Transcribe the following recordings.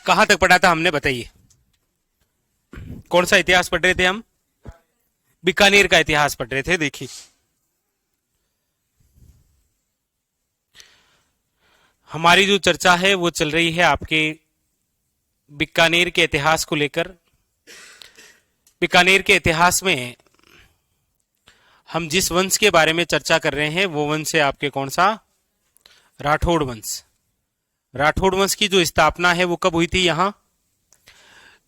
कहां तक पढ़ा था हमने, बताइए। कौन सा इतिहास पढ़ रहे थे हम? बीकानेर का इतिहास पढ़ रहे थे। देखिए, हमारी जो चर्चा है वो चल रही है आपके बीकानेर के इतिहास को लेकर। बीकानेर के इतिहास में हम जिस वंश के बारे में चर्चा कर रहे हैं वो वंश है आपके कौन सा? राठौड़ वंश। राठौड़ वंश की जो स्थापना है वो कब हुई थी? यहां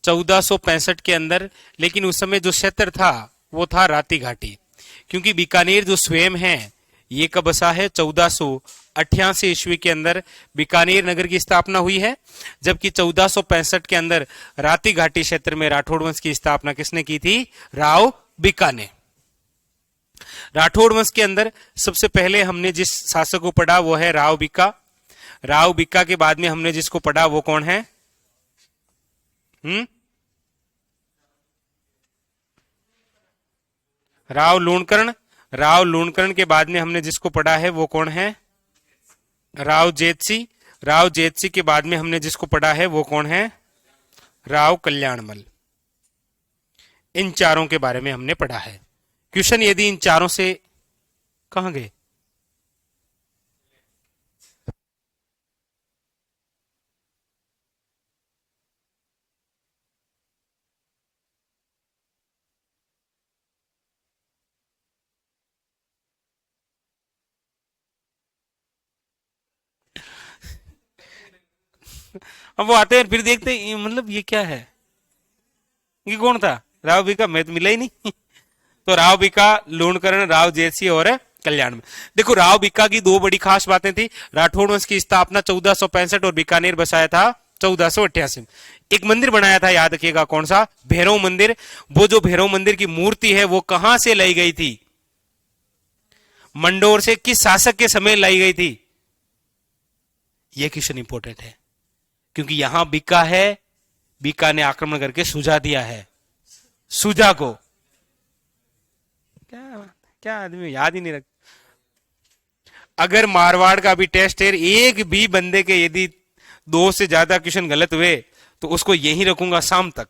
1465 के अंदर। लेकिन उस समय जो क्षेत्र था वो था राती घाटी, क्योंकि बीकानेर जो स्वयं है ये कब बसा है? 1488 ईस्वी के अंदर बीकानेर नगर की स्थापना हुई है, जबकि 1465 के अंदर राती घाटी क्षेत्र में राठौड़ वंश की स्थापना किसने की थी? राव बीका ने। राठौड़ वंश के अंदर सबसे पहले हमने जिस शासक को पढ़ा वो है राव बीका। राव बीका के बाद में हमने जिसको पढ़ा वो कौन है? राव लूणकर्ण। राव लूणकर्ण के बाद में हमने जिसको पढ़ा है वो कौन है? राव जेतसी। राव जेतसी के बाद में हमने जिसको पढ़ा है वो कौन है? राव कल्याणमल। इन चारों के बारे में हमने पढ़ा है। क्वेश्चन यदि इन चारों से कहां गए? अब वो आते हैं फिर देखते हैं मतलब ये क्या है, ये कौन था? राव बीका, मैं तो मिला ही नहीं। तो राव बीका, लूणकर्ण, राव जेतसी और कल्याण में। देखो, राव बीका की दो बड़ी खास बातें थी। राठौड़ वंश की स्थापना 1465 और बीकानेर बसाया था 1488 में। एक मंदिर बनाया था, याद रखिएगा, कौन सा? भैरव मंदिर। वो जो भैरव मंदिर की मूर्ति है वो कहां से लाई गई थी? मंडोर से। किस शासक के समय लाई गई थी? यह क्वेश्चन इंपॉर्टेंट है, क्योंकि यहां बीका है, बीका ने आक्रमण करके सुझा दिया है। सुजा को क्या क्या आदमी याद ही नहीं रख। अगर मारवाड़ का भी टेस्ट है, एक भी बंदे के यदि 2 से ज्यादा क्वेश्चन गलत हुए तो उसको यहीं रखूंगा शाम तक,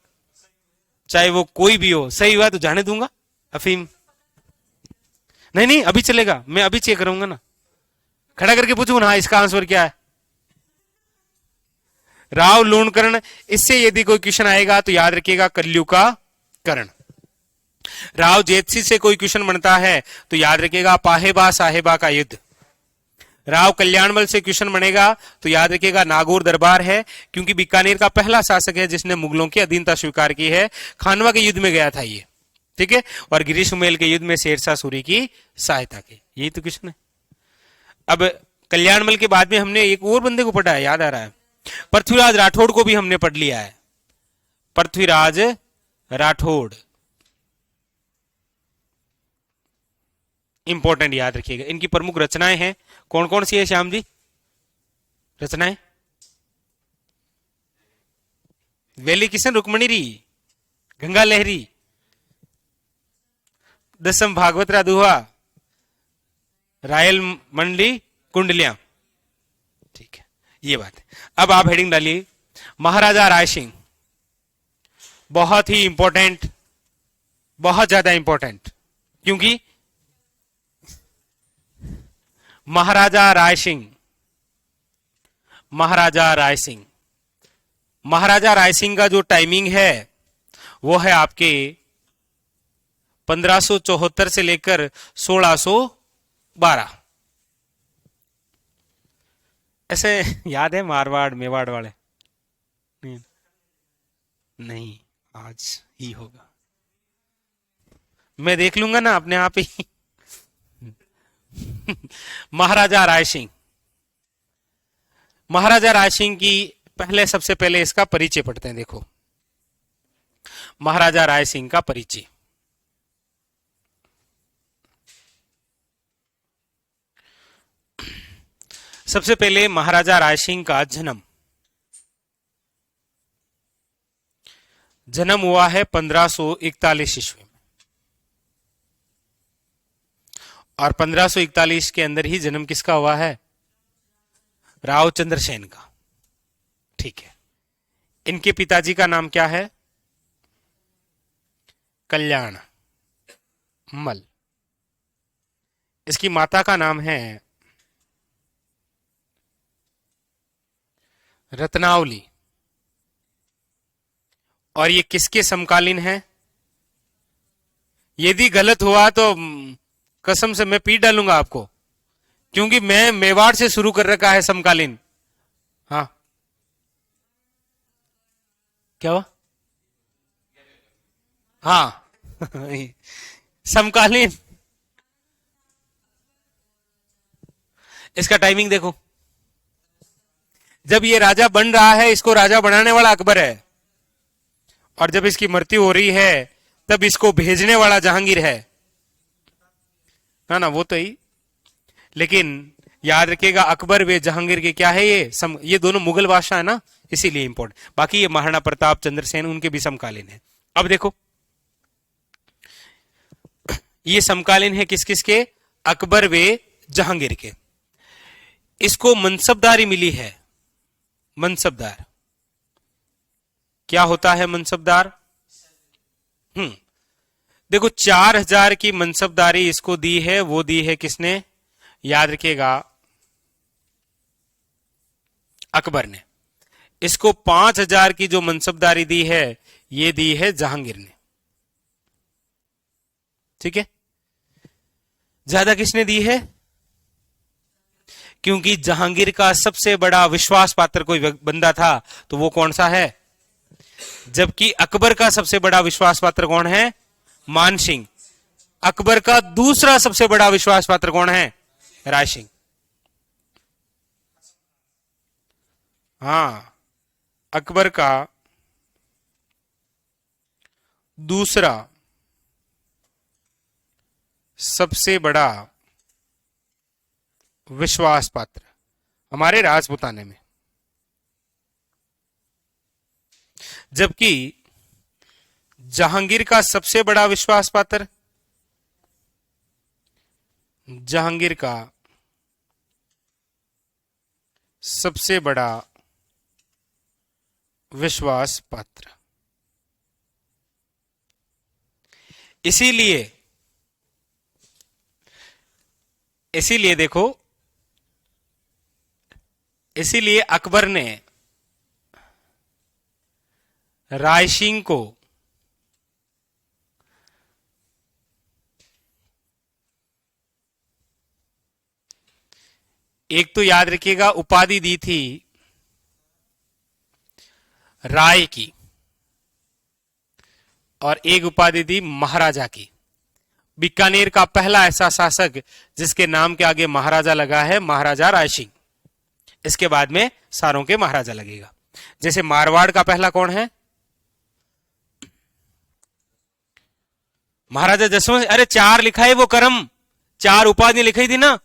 चाहे वो कोई भी हो। सही हुआ तो जाने दूंगा। अफीम नहीं नहीं, अभी चलेगा, मैं अभी चेक करूंगा ना, खड़ा करके पूछूंगा ना, हाँ इसका आंसर क्या है? राव लूणकर्ण। इससे यदि कोई क्वेश्चन आएगा तो याद रखिएगा कल्यू का कर्ण। राव जेतसी से कोई क्वेश्चन बनता है तो याद रखिएगा पाहेबा साहेबा का युद्ध। राव कल्याणमल से क्वेश्चन बनेगा तो याद रखिएगा नागौर दरबार है, क्योंकि बीकानेर का पहला शासक है जिसने मुगलों की अधीनता स्वीकार की है। खानवा के युद्ध में गया था ये, ठीक है, और गिरीशमेल के युद्ध में शेरशाह सूरी की सहायता की। यही तो क्वेश्चन है। अब कल्याणमल के बाद में हमने एक और बंदे को पढ़ा है, याद आ रहा है, पृथ्वीराज राठौड़ को भी हमने पढ़ लिया है। पृथ्वीराज राठौड़ इंपॉर्टेंट, याद रखिएगा। इनकी प्रमुख रचनाएं हैं, कौन कौन सी है श्याम जी रचनाएं? वेली किशन रुक्मणी री, गंगा लहरी, दसम भागवत राधुआ, रायल मंडली, कुंडलियां। ठीक है, ये बात है। अब आप हेडिंग डालिए महाराजा राय सिंह। बहुत ही इंपॉर्टेंट, बहुत ज्यादा इंपॉर्टेंट, क्योंकि महाराजा राय सिंह, महाराजा राय सिंह, महाराजा राय सिंह का जो टाइमिंग है वो है आपके 1574 से लेकर 1612। ऐसे याद है मारवाड़ मेवाड़ वाले? नहीं, नहीं, आज ही होगा, मैं देख लूंगा ना अपने आप ही। महाराजा राय सिंह, महाराजा राय सिंह की पहले सबसे पहले इसका परिचय पढ़ते हैं। देखो, महाराजा राय सिंह का परिचय। सबसे पहले महाराजा राय सिंह का जन्म हुआ है 1541 ईस्वी में, और 1541 के अंदर ही जन्म किसका हुआ है? राव चंद्रसेन का। ठीक है, इनके पिताजी का नाम क्या है? कल्याण मल। इसकी माता का नाम है रत्नावली। और ये किसके समकालीन है? यदि गलत हुआ तो कसम से मैं पीट डालूंगा आपको, क्योंकि मैं मेवाड़ से शुरू कर रखा है समकालीन। हाँ, क्या हुआ? हाँ समकालीन। इसका टाइमिंग देखो, जब ये राजा बन रहा है, इसको राजा बनाने वाला अकबर है, और जब इसकी मृत्यु हो रही है तब इसको भेजने वाला जहांगीर है ना वो तो ही। लेकिन याद रखिएगा, अकबर वे जहांगीर के क्या है, ये दोनों मुगल बादशाह है ना, इसीलिए इंपॉर्टेंट। बाकी ये महाराणा प्रताप, चंद्रसेन, उनके भी समकालीन है। अब देखो, ये समकालीन है किस किस के? अकबर वे जहांगीर के। इसको मनसबदारी मिली है। मनसबदार क्या होता है? मनसबदार, देखो 4000 की मनसबदारी इसको दी है, वो दी है किसने? याद रखिएगा, अकबर ने। इसको 5000 की जो मनसबदारी दी है, ये दी है जहांगीर ने। ठीक है, ज्यादा किसने दी है? क्योंकि जहांगीर का सबसे बड़ा विश्वास पात्र कोई बंदा था, तो वो कौन सा है? जबकि अकबर का सबसे बड़ा विश्वास पात्र कौन है? मान सिंह। अकबर का दूसरा सबसे बड़ा विश्वास पात्र कौन है? राय सिंह। हां, अकबर का दूसरा सबसे बड़ा विश्वास पात्र हमारे राजपुताने में। जबकि जहांगीर का सबसे बड़ा विश्वास पात्र, जहांगीर का सबसे बड़ा विश्वास पात्र, इसीलिए देखो, इसीलिए अकबर ने राय सिंह को एक तो याद रखिएगा उपाधि दी थी राय की, और एक उपाधि दी महाराजा की। बीकानेर का पहला ऐसा शासक जिसके नाम के आगे महाराजा लगा है, महाराजा राय सिंह। इसके बाद में सारों के महाराजा लगेगा। जैसे मारवाड़ का पहला कौन है? महाराजा जसवंत। अरे 4 लिखा है वो करम, 4 उपाधि लिखी थी ना,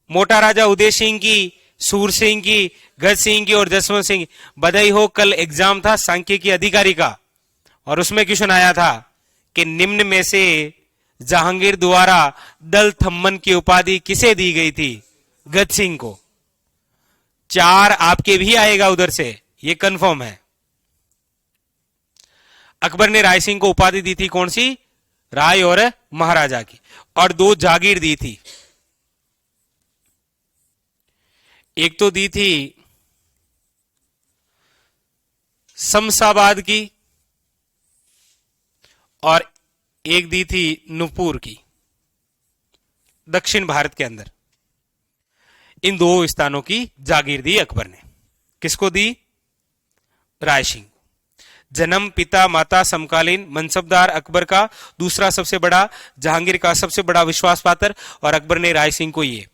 मोटा राजा उदय सिंह की, सूर सिंह की, गज सिंह की और जसवंत सिंह। बधाई हो, कल एग्जाम था सांख्यिकी अधिकारी का, और उसमें क्वेश्चन आया था कि निम्न में से जहांगीर द्वारा दल थम्मन की उपाधि किसे दी गई थी? गज सिंह को। 4 आपके भी आएगा उधर से, ये कंफर्म है। अकबर ने राय सिंह को उपाधि दी थी कौन सी? राय और महाराजा की, और 2 जागीर दी थी। एक तो दी थी शमशाबाद की, और एक दी थी नुपुर की, दक्षिण भारत के अंदर। इन 2 स्थानों की जागीर दी अकबर ने। किसको दी? राय सिंह। जन्म, पिता, माता समकालीन, मनसबदार अकबर का दूसरा सबसे बड़ा, जहांगीर का सबसे बड़ा विश्वास पात्र, और अकबर ने राय सिंह को ये।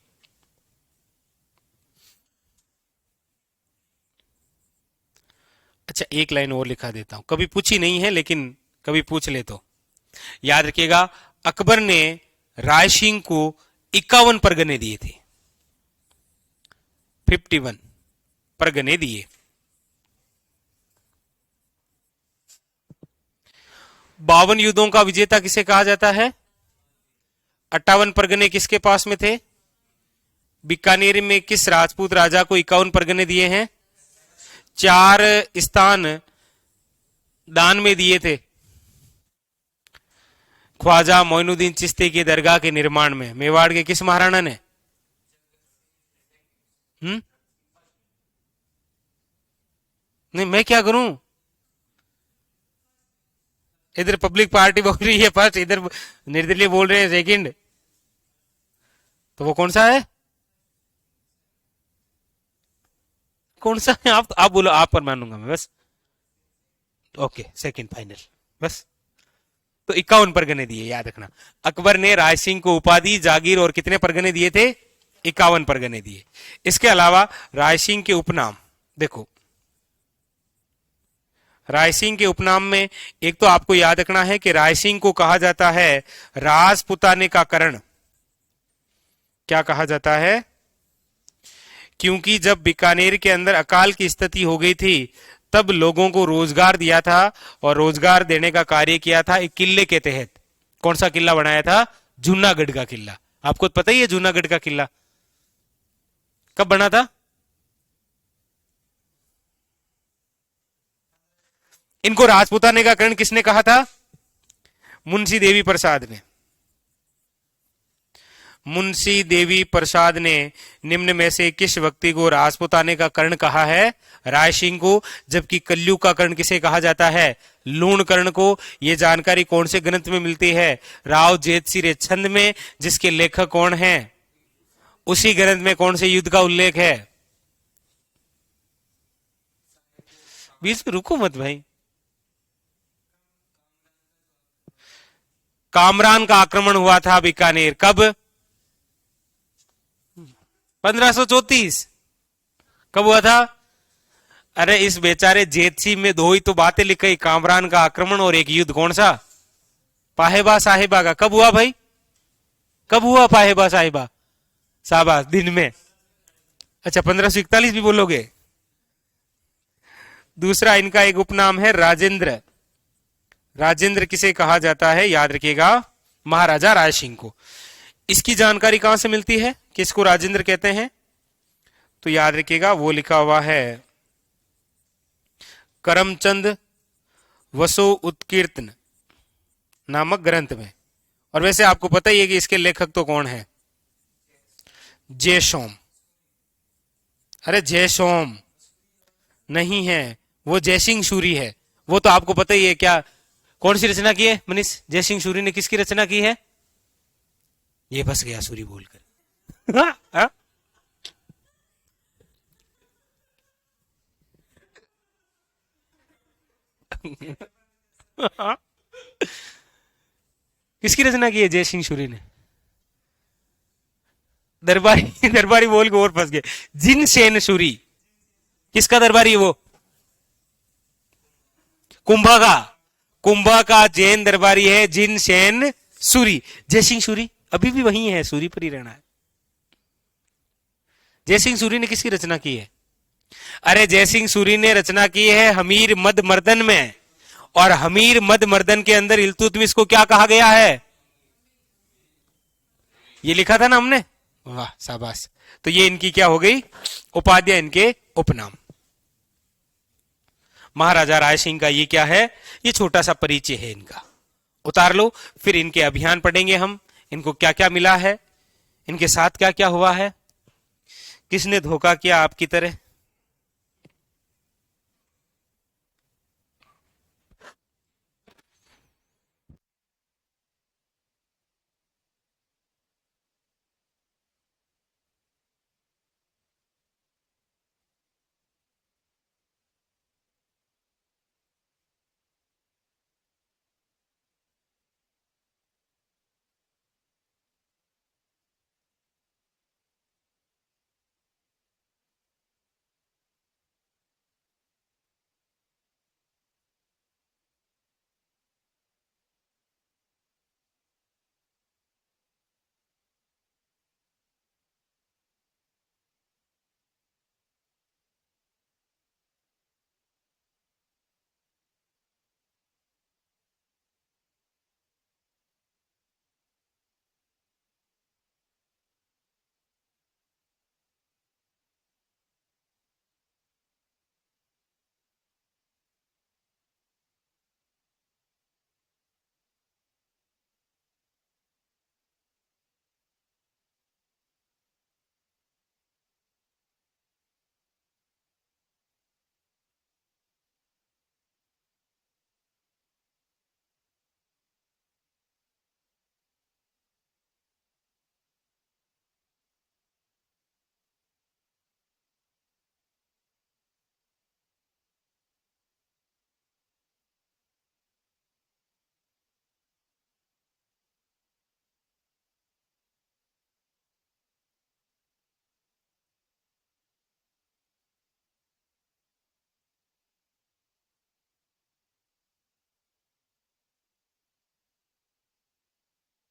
अच्छा, एक लाइन और लिखा देता हूं, कभी पूछी नहीं है लेकिन कभी पूछ ले तो याद रखिएगा। अकबर ने राय सिंह को 51 परगने दिए थे, 51 परगने दिए। 52 युद्धों का विजेता किसे कहा जाता है? 58 परगने किसके पास में थे? बीकानेर में किस राजपूत राजा को 51 परगने दिए हैं? 4 स्थान दान में दिए थे ख्वाजा मोइनुद्दीन चिश्ती की दरगाह के निर्माण में, मेवाड़ के किस महाराणा ने? नहीं, मैं क्या करूं? इधर पब्लिक पार्टी बोल रही है फर्स्ट, इधर निर्दलीय बोल रहे हैं सेकंड, तो वो कौन सा है? कौन सा है? आप बोलो, आप पर मानूंगा मैं बस। ओके, सेकंड फाइनल बस। तो 51 परगने दिए, याद रखना। अकबर ने राय सिंह को उपाधि, जागीर और कितने परगने दिए थे? 51 परगने दिए। इसके अलावा राय सिंह के उपनाम देखो, राय सिंह के उपनाम में एक तो आपको याद रखना है कि राय सिंह को कहा जाता है राजपुताने का करण। क्या कहा जाता है? क्योंकि जब बीकानेर के अंदर अकाल की स्थिति हो गई थी, तब लोगों को रोजगार दिया था, और रोजगार देने का कार्य किया था एक किले के तहत। कौन सा किला बनाया था? जूनागढ़ का किला। आपको पता ही है जूनागढ़ का किला कब बना था? इनको राजपुताने का करण किसने कहा था? मुंशी देवी प्रसाद ने। मुंशी देवी प्रसाद ने निम्न में से किस व्यक्ति को राजपुताने का कर्ण कहा है? राय सिंह को। जबकि कल्लू का कर्ण किसे कहा जाता है? लूण कर्ण को। यह जानकारी कौन से ग्रंथ में मिलती है? राव जेतसिरे छंद में, जिसके लेखक कौन है? उसी ग्रंथ में कौन से युद्ध का उल्लेख है? बीच में रुको मत भाई। कामरान का आक्रमण हुआ था बीकानेर, कब? 1534। कब हुआ था? अरे इस बेचारे जेतसी में दो ही तो बातें लिखी, कामरान का आक्रमण और एक युद्ध, कौन सा? पाहेबा साहिबा का। कब हुआ भाई? कब हुआ पाहेबा साहिबा? शाबाश, दिन में। अच्छा, 1541 भी बोलोगे? दूसरा इनका एक उपनाम है राजेंद्र। राजेंद्र किसे कहा जाता है? याद रखिएगा, महाराजा राय सिंह को। इसकी जानकारी कहां से मिलती है, किसको राजेंद्र कहते हैं? तो याद रखिएगा, वो लिखा हुआ है करमचंद वसो उत्कीर्तन नामक ग्रंथ में। और वैसे आपको पता ही है कि इसके लेखक तो कौन है? जय सोम। अरे जय सोम नहीं है, वो जयसिंह सूरी है। वो तो आपको पता ही है। क्या, कौन सी रचना की है मनीष? जयसिंह सूरी ने किसकी रचना की है? ये फंस गया सूरी बोलकर। हाँ, हाँ? किसकी रचना की है जयसिंह सूरी ने? दरबारी दरबारी बोल के और फंस गए। जिन सेन सूरी। किसका दरबारी है वो? कुंभा का। कुंभा का जैन दरबारी है जिन सेन सूरी। जयसिंह सूरी अभी भी वही है, सूरी पर ही रहना है। जयसिंह सूरी ने किसकी रचना की है? अरे जयसिंह सूरी ने रचना की है हमीर मद मर्दन में। और हमीर मद मर्दन के अंदर इल्तुतमिश को क्या कहा गया है? ये लिखा था ना हमने। वाह, शाबाश। तो ये इनकी क्या हो गई? उपाध्याय, इनके उपनाम। महाराजा राय सिंह का ये क्या है? ये छोटा सा परिचय है इनका। उतार लो, फिर इनके अभियान पढ़ेंगे हम। इनको क्या क्या मिला है, इनके साथ क्या क्या हुआ है, किसने धोखा किया आपकी तरह।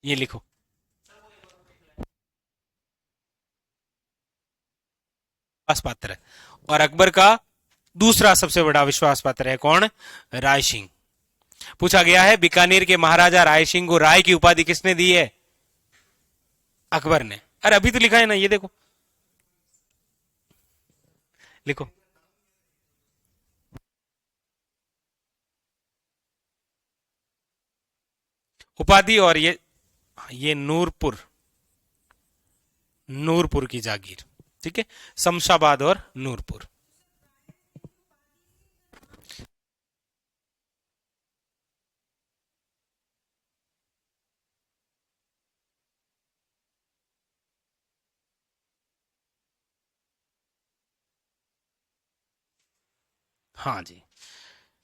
ये लिखो। विश्वास पात्र। और अकबर का दूसरा सबसे बड़ा विश्वास पात्र है कौन? राय सिंह। पूछा गया है बीकानेर के महाराजा राय सिंह को राय की उपाधि किसने दी है? अकबर ने। अरे अभी तो लिखा है ना, ये देखो, लिखो। उपाधि, और ये नूरपुर, नूरपुर की जागीर। ठीक है, शमशाबाद और नूरपुर। हाँ जी,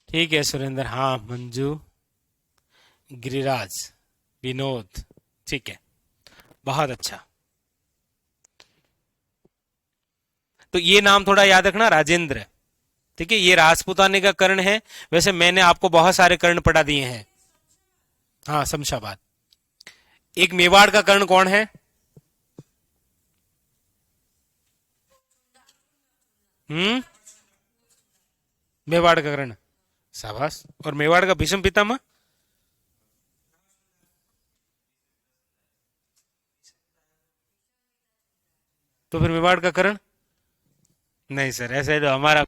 ठीक है सुरेंद्र। हाँ, मंजू, गिरिराज, विनोद, ठीक है, बहुत अच्छा। तो ये नाम थोड़ा याद रखना, राजेंद्र। ठीक है, ये राजपूताने का कर्ण है। वैसे मैंने आपको बहुत सारे कर्ण पढ़ा दिए हैं। हाँ, शमशाबाद। एक मेवाड़ का कर्ण कौन है? हम्म, मेवाड़ का कर्ण, शाबाश। और मेवाड़ का भीष्म पितामह? तो फिर मेवाड़ का कर्ण? नहीं सर, ऐसा है तो हमारा।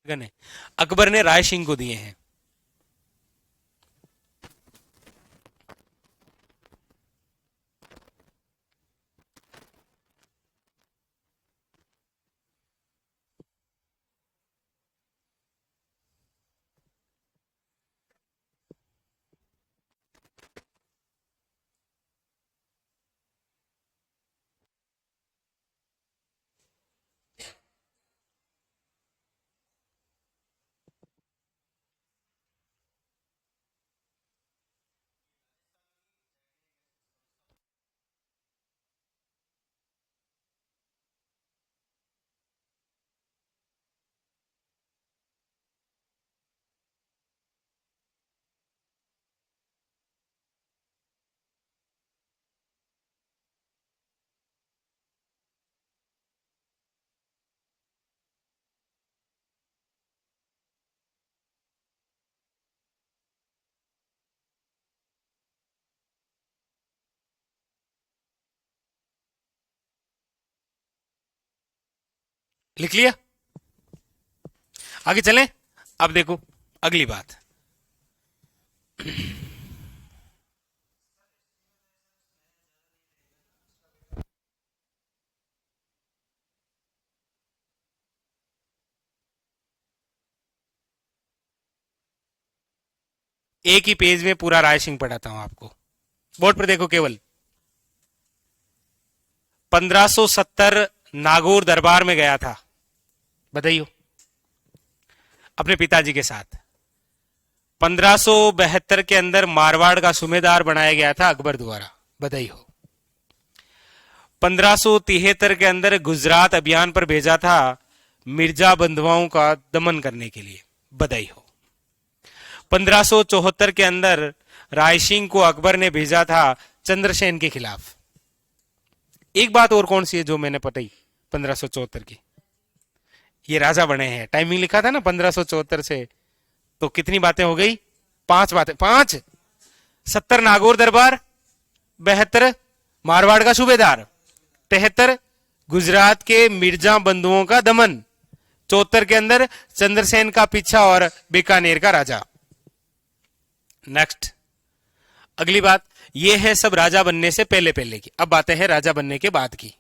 ने अकबर ने राय सिंह को दिए हैं। लिख लिया? आगे चलें। अब देखो अगली बात। एक ही पेज में पूरा राय सिंह पढ़ाता हूं आपको। बोर्ड पर देखो केवल। 1570 नागौर दरबार में गया था, बताइयो, अपने पिताजी के साथ। 1572 के अंदर मारवाड़ का सूबेदार बनाया गया था अकबर द्वारा, बताइयो। 1573 के अंदर गुजरात अभियान पर भेजा था मिर्जा बंधुआओं का दमन करने के लिए, बधाई हो। 1574 के अंदर रायसिंह को अकबर ने भेजा था चंद्रसेन के खिलाफ। एक बात और कौन सी है जो मैंने बताई 1574 की? ये राजा बने हैं। टाइमिंग लिखा था ना 1574 से, तो कितनी बातें हो गई? 5 बातें। 5, 70 नागौर दरबार, 72 मारवाड़ का सूबेदार, 73 गुजरात के मिर्जा बंधुओं का दमन, 74 के अंदर चंद्रसेन का पीछा और बीकानेर का राजा। नेक्स्ट, अगली बात, ये है सब राजा बनने से पहले पहले की। अब बातें हैं राजा बनने के बाद की।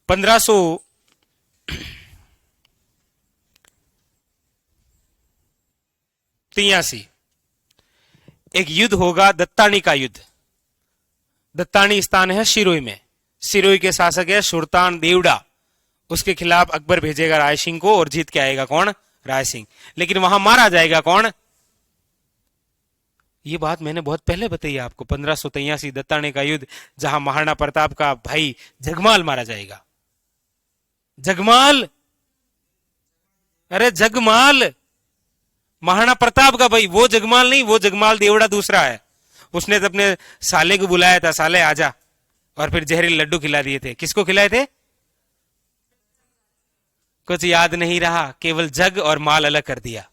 1583 एक युद्ध होगा, दत्तानी का युद्ध। दत्तानी स्थान है सिरोही में। सिरोही के शासक है सुल्तान देवड़ा। उसके खिलाफ अकबर भेजेगा राय सिंह को और जीत के आएगा कौन? राय सिंह। लेकिन वहां मारा जाएगा कौन? ये बात मैंने बहुत पहले बताई आपको। 1583 दत्तानी का युद्ध, जहां महाराणा प्रताप का भाई जगमाल मारा जाएगा। जगमाल, अरे जगमाल, महाराणा प्रताप का भाई, वो जगमाल नहीं, वो जगमाल देवड़ा दूसरा है। उसने तो अपने साले को बुलाया था, साले आजा, और फिर जहरीले लड्डू खिला दिए थे। किसको खिलाए थे? कुछ याद नहीं रहा, केवल जग और माल अलग कर दिया।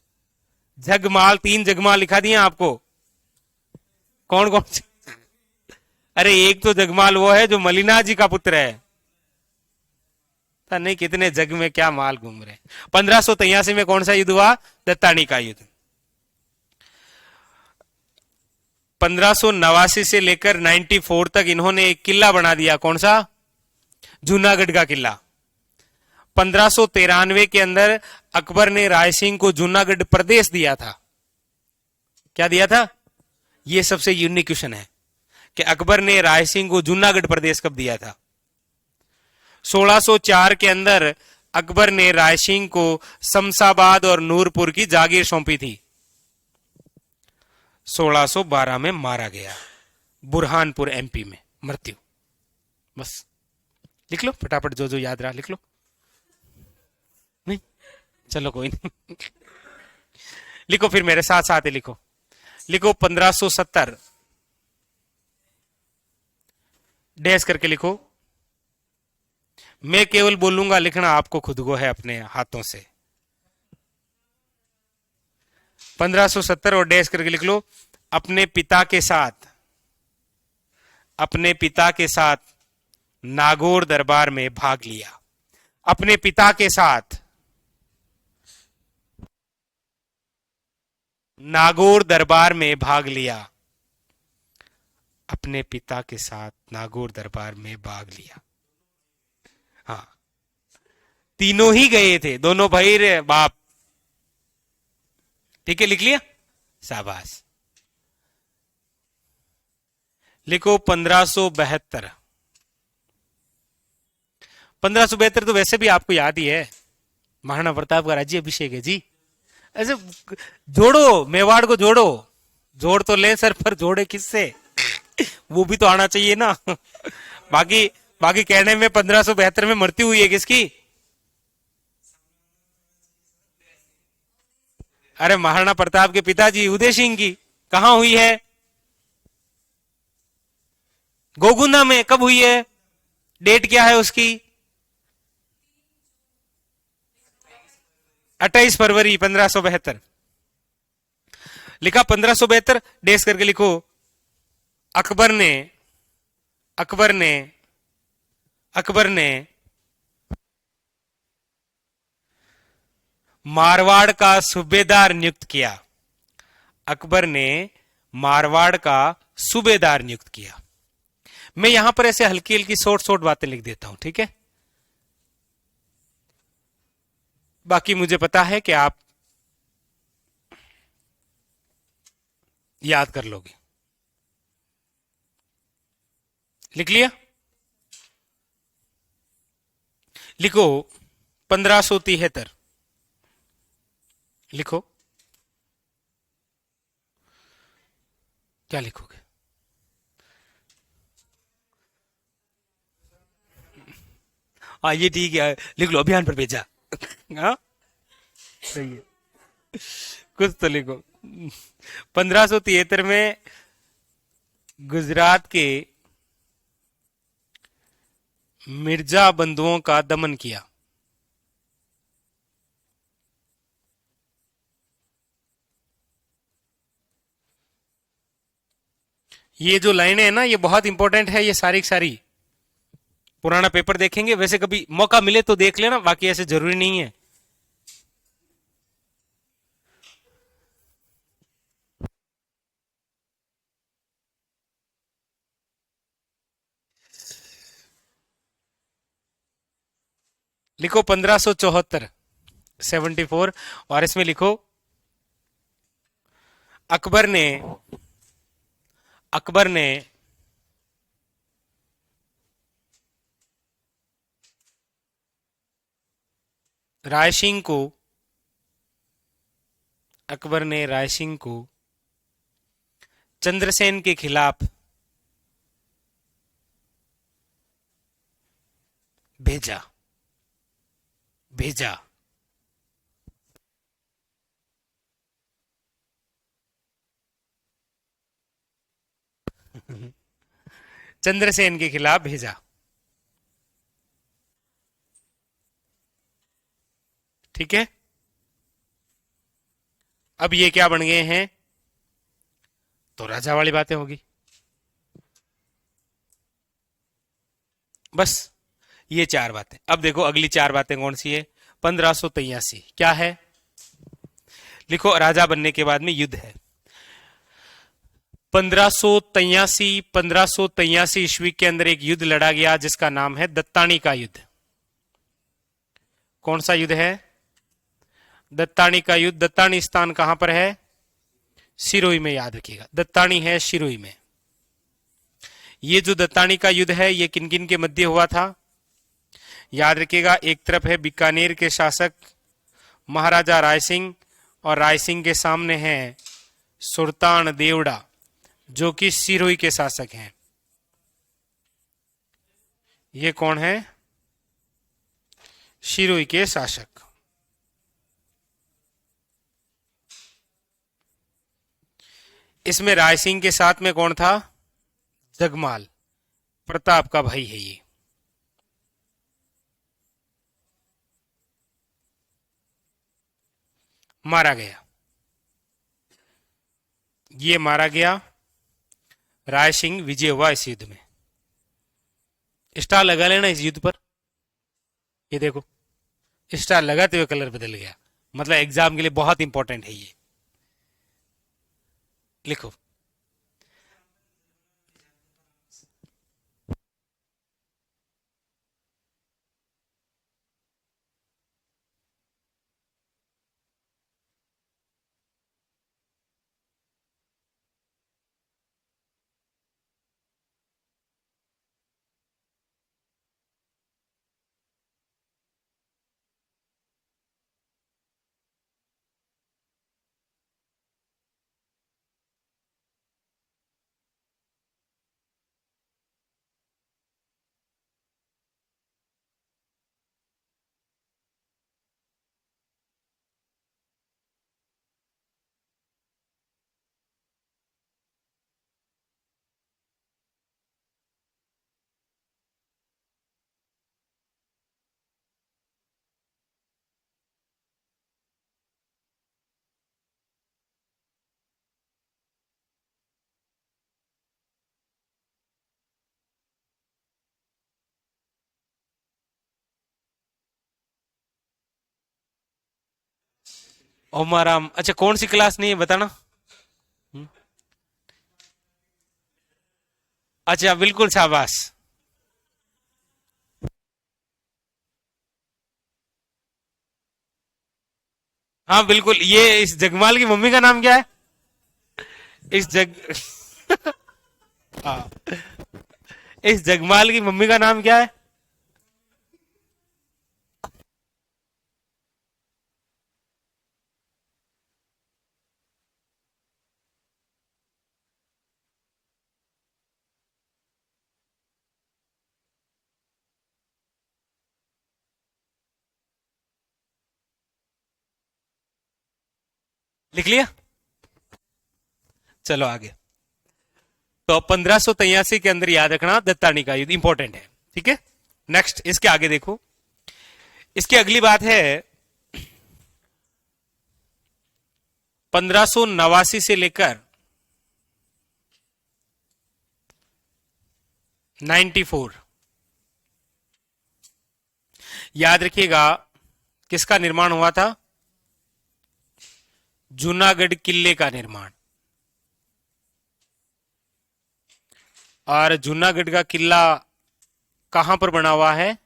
जगमाल, 3 जगमाल लिखा दिया आपको। कौन कौन से? अरे एक तो जगमाल वो है जो मलिना जी का पुत्र है। नहीं कितने जग में क्या माल घूम रहे। 1583 में कौन सा युद्ध हुआ? दत्तानी का युद्ध। 1589 से लेकर 94 तक इन्होंने एक किला बना दिया। कौन सा? जूनागढ़ का किला। 1593 के अंदर अकबर ने राय सिंह को जूनागढ़ प्रदेश दिया था। क्या दिया था? यह सबसे यूनिक क्वेश्चन है कि अकबर ने राय सिंह को जूनागढ़ प्रदेश कब दिया था। 1604 के अंदर अकबर ने राय सिंह को शमशाबाद और नूरपुर की जागीर सौंपी थी। 1612 में मारा गया, बुरहानपुर एमपी में मृत्यु। बस लिख लो फटाफट, जो जो याद रहा लिख लो। नहीं चलो कोई नहीं लिखो फिर मेरे साथ साथ ही लिखो। लिखो 1570 डैश करके लिखो। मैं केवल बोलूंगा, लिखना आपको खुद को है अपने हाथों से। 1570 और डैश करके लिख लो। अपने पिता के साथ, अपने पिता के साथ नागौर दरबार में भाग लिया। अपने पिता के साथ नागौर दरबार में भाग लिया। अपने पिता के साथ नागौर दरबार में भाग लिया। हाँ, तीनों ही गए थे, दोनों भाई रे बाप। ठीक है, लिख लिया? शाबाश। लिखो 1572। 1572 तो वैसे भी आपको याद ही है, महाराणा प्रताप का राज्य अभिषेक है जी। ऐसे जोड़ो, मेवाड़ को जोड़ो। जोड़ तो ले सर, पर जोड़े किससे? वो भी तो आना चाहिए ना बाकी बाकी कहने में 1572 में मृत्यु हुई है किसकी? अरे महाराणा प्रताप के पिताजी उदय सिंह की। कहां हुई है? गोगुंदा में। कब हुई है? डेट क्या है उसकी? 28 फरवरी 1572। लिखा 1572 डेस करके लिखो। अकबर ने अकबर ने अकबर ने मारवाड़ का सूबेदार नियुक्त किया। अकबर ने मारवाड़ का सूबेदार नियुक्त किया। मैं यहां पर ऐसे हल्की हल्की शॉर्ट शॉर्ट बातें लिख देता हूं, ठीक है? बाकी मुझे पता है कि आप याद कर लोगे। लिख लिया? लिखो 1573। लिखो, क्या लिखोगे? हाँ ये ठीक है, लिख लो, अभियान पर भेजा हाँ सही है, कुछ तो लिखो। 1573 में गुजरात के मिर्जा बंधुओं का दमन किया। ये जो लाइनें है ना, ये बहुत इंपॉर्टेंट है। ये सारी सारी पुराना पेपर देखेंगे, वैसे कभी मौका मिले तो देख लेना, बाकी ऐसे जरूरी नहीं है। लिखो 1574, 74, और इसमें लिखो अकबर ने अकबर ने रायसिंह को अकबर ने रायसिंह को चंद्रसेन के खिलाफ भेजा भेजा चंद्रसेन के खिलाफ भेजा। ठीक है, अब ये क्या बन गए हैं, तो राजा वाली बातें होगी। बस ये चार बातें। अब देखो अगली चार बातें कौन सी है। 1583 क्या है, लिखो राजा बनने के बाद में युद्ध है। 1583 ईस्वी के अंदर एक युद्ध लड़ा गया जिसका नाम है दत्तानी का युद्ध। कौन सा युद्ध है, दत्तानी का युद्ध। दत्तानी स्थान कहां पर है, सिरोही में, याद रखिएगा दत्तानी है सिरोही में। ये जो दत्तानी का युद्ध है ये किन किन के मध्य हुआ था, याद रखिएगा। एक तरफ है बीकानेर के शासक महाराजा रायसिंह, और रायसिंह के सामने है सुल्तान देवड़ा जो कि सिरोही के शासक हैं। ये कौन है, सिरोही के शासक। इसमें रायसिंह के साथ में कौन था, जगमाल, प्रताप का भाई है ये। मारा गया, ये मारा गया। रायसिंह विजय हुआ इस युद्ध में। स्टार लगा लेना इस युद्ध पर, ये देखो स्टार लगाते हुए कलर बदल गया, मतलब एग्जाम के लिए बहुत इंपॉर्टेंट है ये। लिखो ओमाराम, अच्छा कौन सी क्लास नहीं है बताना। अच्छा बिल्कुल, शाबाश। हाँ बिल्कुल, ये इस जगमाल की मम्मी का नाम क्या है, इस जग हाँ, इस जगमाल की मम्मी का नाम क्या है। लिख लिया, चलो आगे। तो 1583 के अंदर याद रखना दत्तानी का युद्ध इंपॉर्टेंट है। ठीक है, नेक्स्ट इसके आगे देखो। इसकी अगली बात है 1589 से लेकर 94, याद रखिएगा किसका निर्माण हुआ था, जूनागढ़ किले का निर्माण। और जूनागढ़ का किला कहां पर बना हुआ है,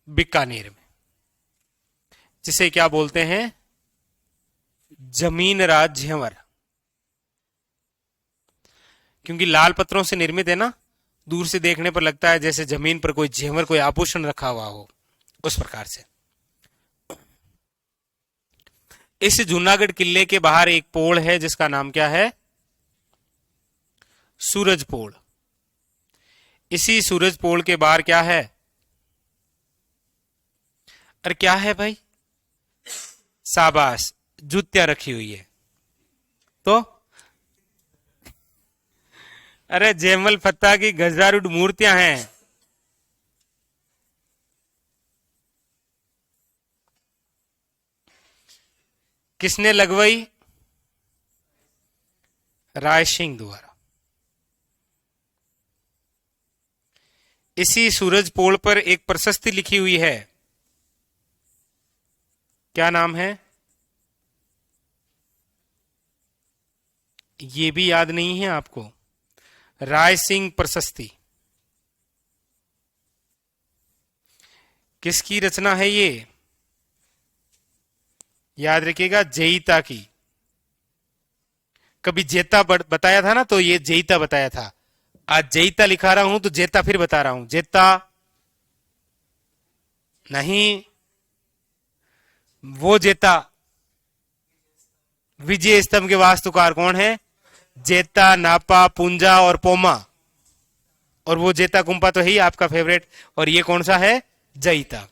बीकानेर में, जिसे क्या बोलते हैं, जमीन राज झंवर। क्योंकि लाल पत्थरों से निर्मित है ना, दूर से देखने पर लगता है जैसे जमीन पर कोई झंवर, कोई आभूषण रखा हुआ हो, उस प्रकार से। इस जूनागढ़ किले के बाहर एक पोल है जिसका नाम क्या है, सूरज पोल। इसी सूरज पोल के बाहर क्या है, अरे क्या है भाई, शाबाश, जूतियां रखी हुई है। तो अरे जयमल फत्ता की गजारूढ़ मूर्तियां हैं। किसने लगवाई, राय सिंह द्वारा। इसी सूरज पोल पर एक प्रशस्ति लिखी हुई है, क्या नाम है, ये भी याद नहीं है आपको, राय सिंह प्रशस्ति। किसकी रचना है ये, याद रखिएगा, जयिता की। कभी जेता बताया था ना, तो ये जयिता बताया था। आज जयिता लिखा रहा हूं तो जेता फिर बता रहा हूं, जेता नहीं, वो जेता। विजय स्तंभ के वास्तुकार कौन है, जेता, नापा, पुंजा और पोमा। और वो जेता कुंपा तो है ही आपका फेवरेट, और ये कौन सा है, जयिता।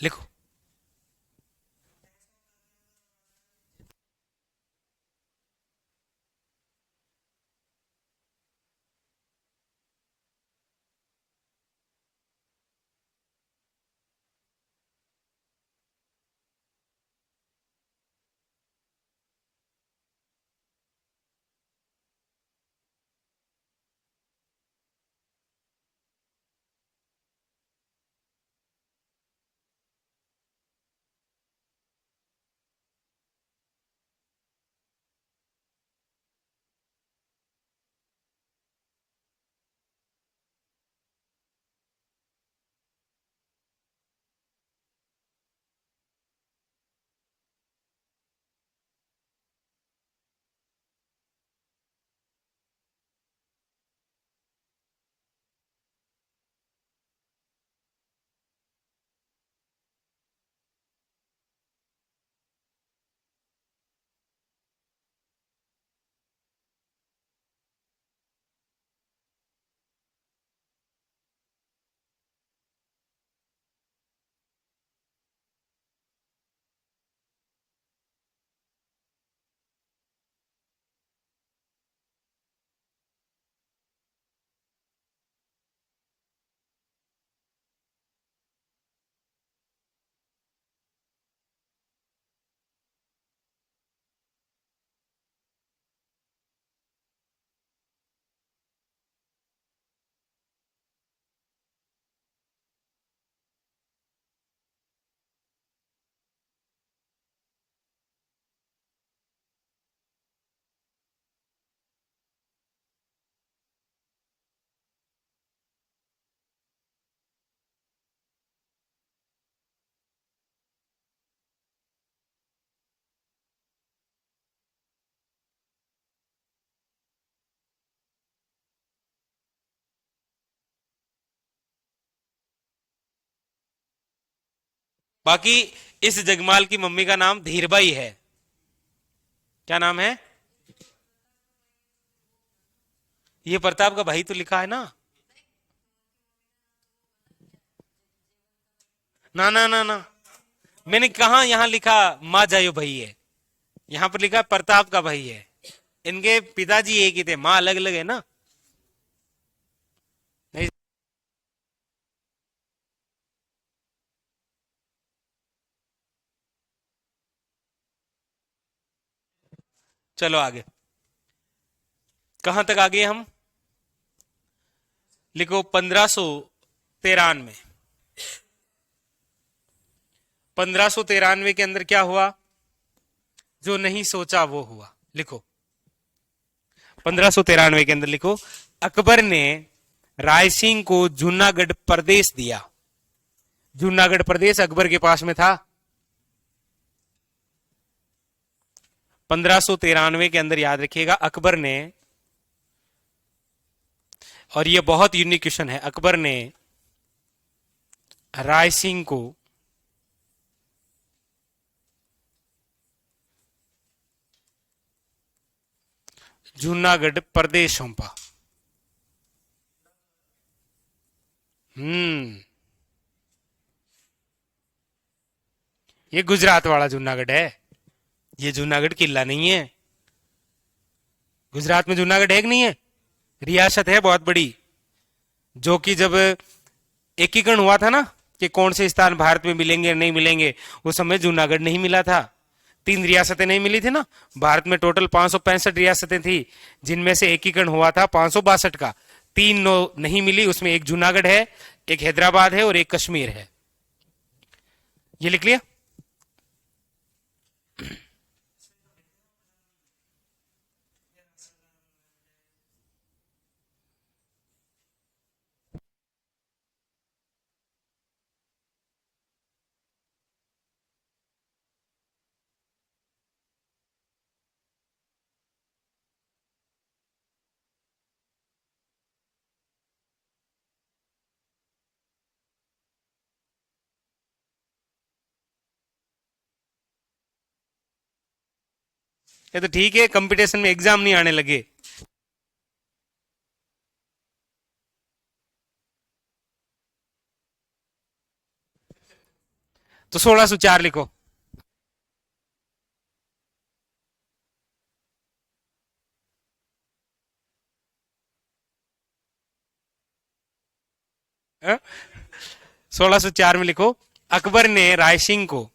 लिखो। बाकी इस जगमाल की मम्मी का नाम धीरबाई है। क्या नाम है, ये प्रताप का भाई तो लिखा है ना, ना ना ना ना, मैंने कहा यहां लिखा माँ जायो भाई है, यहां पर लिखा प्रताप का भाई है। इनके पिताजी एक ही थे, माँ अलग अलग है ना। नहीं, चलो आगे, कहां तक आगे हम, लिखो 1593। 1593 के अंदर क्या हुआ, जो नहीं सोचा वो हुआ। लिखो 1593 के अंदर लिखो, अकबर ने रायसिंह को जूनागढ़ प्रदेश दिया। जूनागढ़ प्रदेश अकबर के पास में था। 1593 के अंदर याद रखिएगा अकबर ने, और यह बहुत यूनिक क्वेश्चन है, अकबर ने राय सिंह को जूनागढ़ प्रदेश सौंपा। ये गुजरात वाला जूनागढ़ है, ये जूनागढ़ किला नहीं है। गुजरात में जूनागढ़ है कि नहीं है? रियासत है बहुत बड़ी, जो कि जब एकीकरण हुआ था ना कि कौन से स्थान भारत में मिलेंगे नहीं मिलेंगे, उस समय जूनागढ़ नहीं मिला था। 3 रियासतें नहीं मिली थी ना भारत में, टोटल 565 रियासतें थी, जिनमें से एकीकरण हुआ था 562 का। 3 नहीं मिली, उसमें एक जूनागढ़ है, एक हैदराबाद है और एक कश्मीर है। ये लिख लिया। ये तो ठीक है, कंपटीशन में एग्जाम नहीं आने लगे। तो 1604 लिखो। हाँ? 1604 में लिखो, अकबर ने रायसिंह को,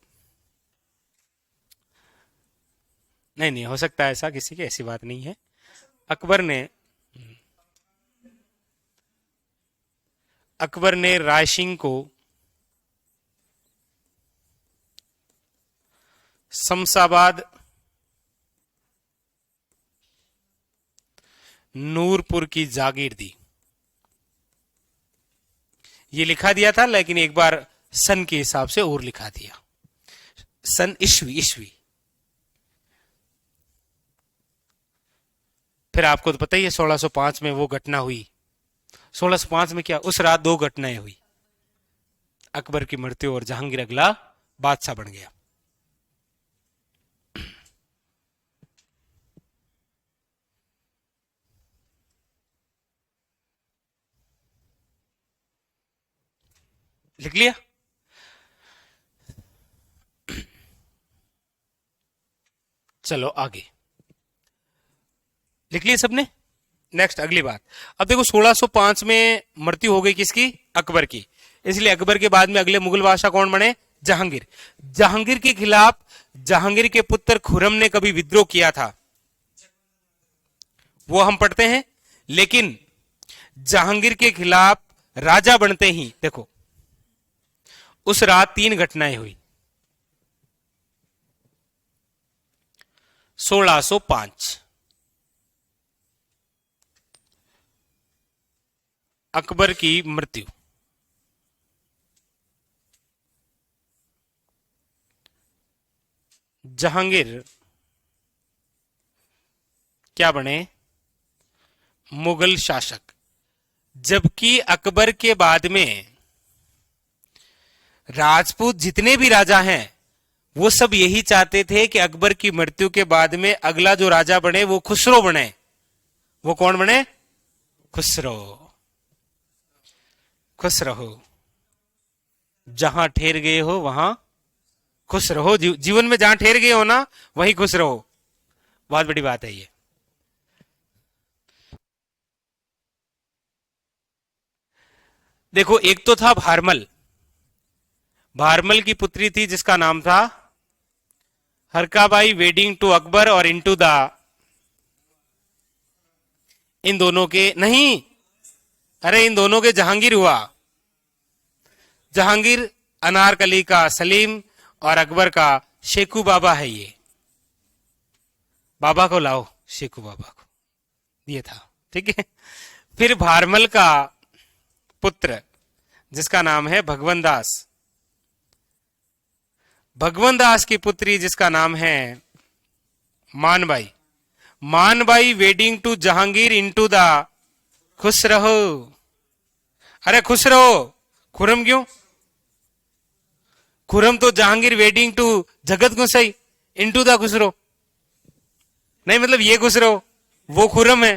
नहीं नहीं हो सकता ऐसा किसी की, ऐसी बात नहीं है। अकबर ने रायसिंह को शमशाबाद नूरपुर की जागीर दी। ये लिखा दिया था, लेकिन एक बार सन के हिसाब से और लिखा दिया, सन ईस्वी। फिर आपको तो पता ही है 1605 में वो घटना हुई। 1605 में क्या, उस रात 2 घटनाएं हुई, अकबर की मृत्यु और जहांगीर अगला बादशाह बन गया। लिख लिया। चलो आगे लिख लिया सबने। नेक्स्ट अगली बात, अब देखो 1605 में मृत्यु हो गई किसकी, अकबर की, इसलिए अकबर के बाद में अगले मुगल बादशाह कौन बने, जहांगीर। जहांगीर के खिलाफ जहांगीर के पुत्र खुर्रम ने कभी विद्रोह किया था, वो हम पढ़ते हैं। लेकिन जहांगीर के खिलाफ राजा बनते ही देखो उस रात 3 घटनाएं हुई। 1605 अकबर की मृत्यु, जहांगीर क्या बने, मुगल शासक। जबकि अकबर के बाद में राजपूत जितने भी राजा हैं वो सब यही चाहते थे कि अकबर की मृत्यु के बाद में अगला जो राजा बने वो खुसरो बने। वो कौन बने, खुसरो। खुश रहो, जहां ठहर गए हो वहां खुश रहो। जीवन में जहां ठहर गए हो ना वहीं खुश रहो, बहुत बड़ी बात है ये। देखो एक तो था भारमल, भारमल की पुत्री थी जिसका नाम था हरकाबाई, वेडिंग टू अकबर और इनटू द, इन दोनों के नहीं, अरे इन दोनों के जहांगीर हुआ। जहांगीर अनारकली का सलीम और अकबर का शेखू बाबा है। ये बाबा को लाओ, शेखू बाबा को, ये था, ठीक है। फिर भारमल का पुत्र जिसका नाम है भगवन दास, भगवंत दास की पुत्री जिसका नाम है Manbai. Manbai wedding to Jahangir into the खुश रहो। अरे खुश रहो, खुरम क्यों? खुरम तो जहांगीर वेडिंग टू जगत गुसाई इनटू द खुसरो। नहीं मतलब ये खुसरो, वो खुरम है।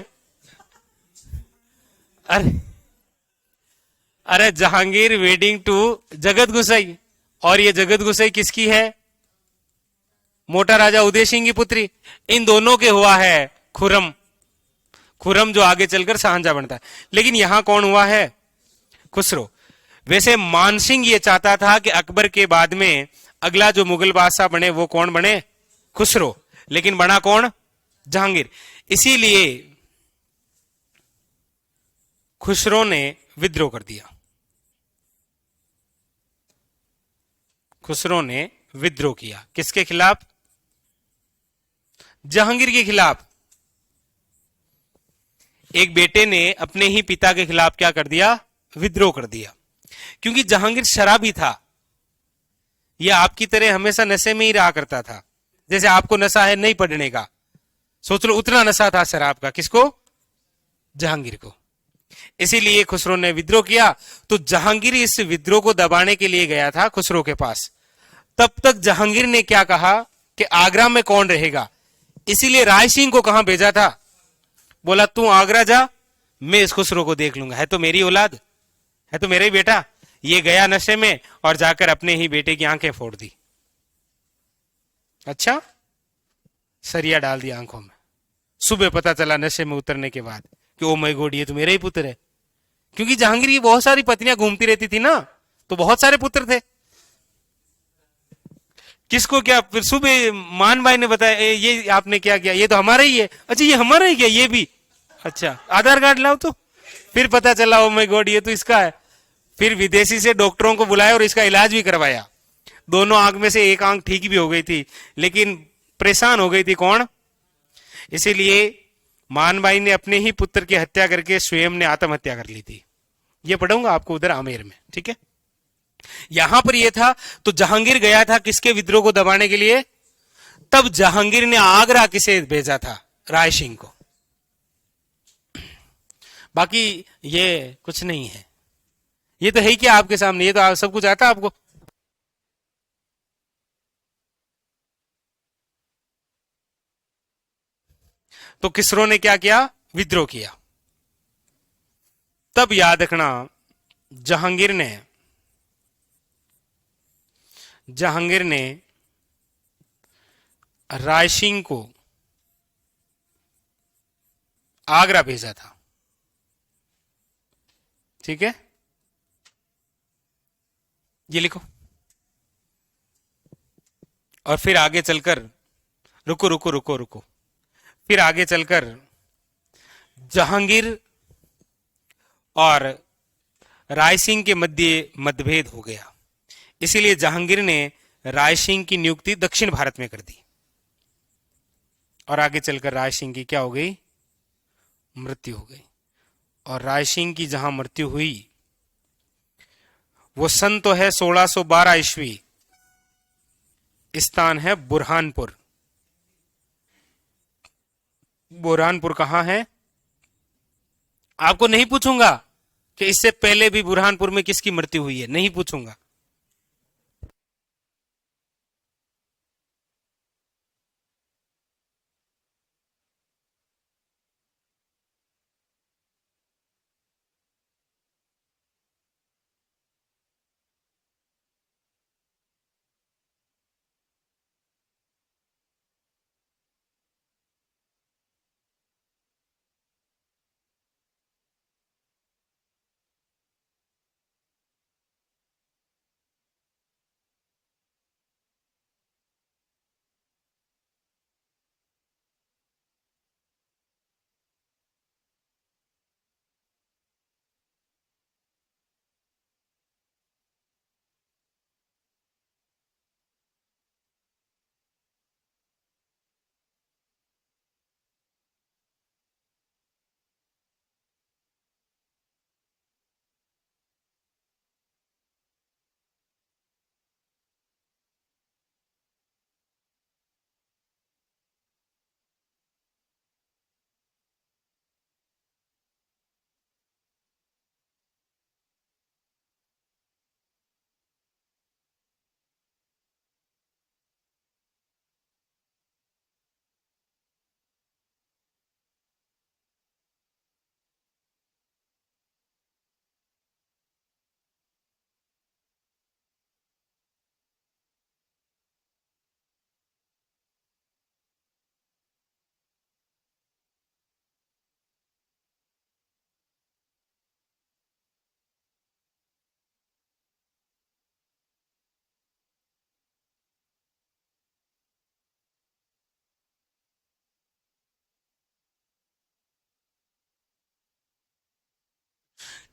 अरे अरे जहांगीर वेडिंग टू जगत गुसाई, और ये जगत गुसाई किसकी है? मोटा राजा उदय सिंह की पुत्री। इन दोनों के हुआ है खुरम। खुरम जो आगे चलकर शाहजहां बनता है, लेकिन यहां कौन हुआ है? खुसरो। वैसे मानसिंह ये चाहता था कि अकबर के बाद में अगला जो मुगल बादशाह बने वो कौन बने? खुसरो। लेकिन बना कौन? जहांगीर। इसीलिए खुसरो ने विद्रोह कर दिया। खुसरो ने विद्रोह किया किसके खिलाफ? जहांगीर के खिलाफ। एक बेटे ने अपने ही पिता के खिलाफ क्या कर दिया? विद्रोह कर दिया। क्योंकि जहांगीर शराबी था, यह आपकी तरह हमेशा नशे में ही रहा करता था। जैसे आपको नशा है नहीं पढ़ने का, सोच लो उतना नशा था शराब का। किसको? जहांगीर को। इसीलिए खुसरो ने विद्रोह किया। तो जहांगीर इस विद्रोह को दबाने के लिए गया था खुसरो के पास। तब तक जहांगीर ने क्या कहा कि आगरा में कौन रहेगा, इसीलिए राय सिंह को कहां भेजा था? बोला तू आगरा जा, मैं इस खुसरो को देख लूंगा, है तो मेरी औलाद, है तो मेरा ही बेटा। ये गया नशे में और जाकर अपने ही बेटे की आंखें फोड़ दी। अच्छा, सरिया डाल दिया आंखों में। सुबह पता चला नशे में उतरने के बाद कि ओ माय गॉड, ये तो मेरा ही पुत्र है। क्योंकि जहांगीर की बहुत सारी पत्नियां घूमती रहती थी ना, तो बहुत सारे पुत्र थे। किसको क्या? फिर सुबह मान भाई ने बताया ये आपने क्या किया, ये तो हमारा ही है। अच्छा ये हमारा ही क्या? ये भी? अच्छा आधार कार्ड लाओ। तो फिर पता चला ओ माय गॉड, ये तो इसका है। फिर विदेशी से डॉक्टरों को बुलाया और इसका इलाज भी करवाया। दोनों आंख में से एक आंख ठीक भी हो गई थी, लेकिन परेशान हो गई थी कौन? इसीलिए मानबाई ने अपने ही पुत्र की हत्या करके स्वयं ने आत्महत्या कर ली थी। ये पढ़ूंगा आपको उधर आमेर में, ठीक है। यहां पर यह था, तो जहांगीर गया था किसके विद्रोह को दबाने के लिए? तब जहांगीर ने आगरा किसे भेजा था? राय सिंह को। बाकी ये कुछ नहीं है, ये तो है ही क्या आपके सामने, ये तो सब कुछ आता आपको। तो किसरो ने क्या किया? विद्रोह किया। तब याद रखना, जहांगीर ने जहांगीर ने राय सिंह को आगरा भेजा था, ठीक है। ये लिखो। और फिर आगे चलकर, रुको रुको रुको रुको, फिर आगे चलकर जहांगीर और राय सिंह के मध्य मतभेद हो गया। इसीलिए जहांगीर ने राय सिंह की नियुक्ति दक्षिण भारत में कर दी। और आगे चलकर राय सिंह की क्या हो गई? मृत्यु हो गई। और राय सिंह की जहां मृत्यु हुई वो सन तो है 1612 ईस्वी, स्थान है बुरहानपुर। बुरहानपुर कहां है? आपको नहीं पूछूंगा कि इससे पहले भी बुरहानपुर में किसकी मृत्यु हुई है, नहीं पूछूंगा।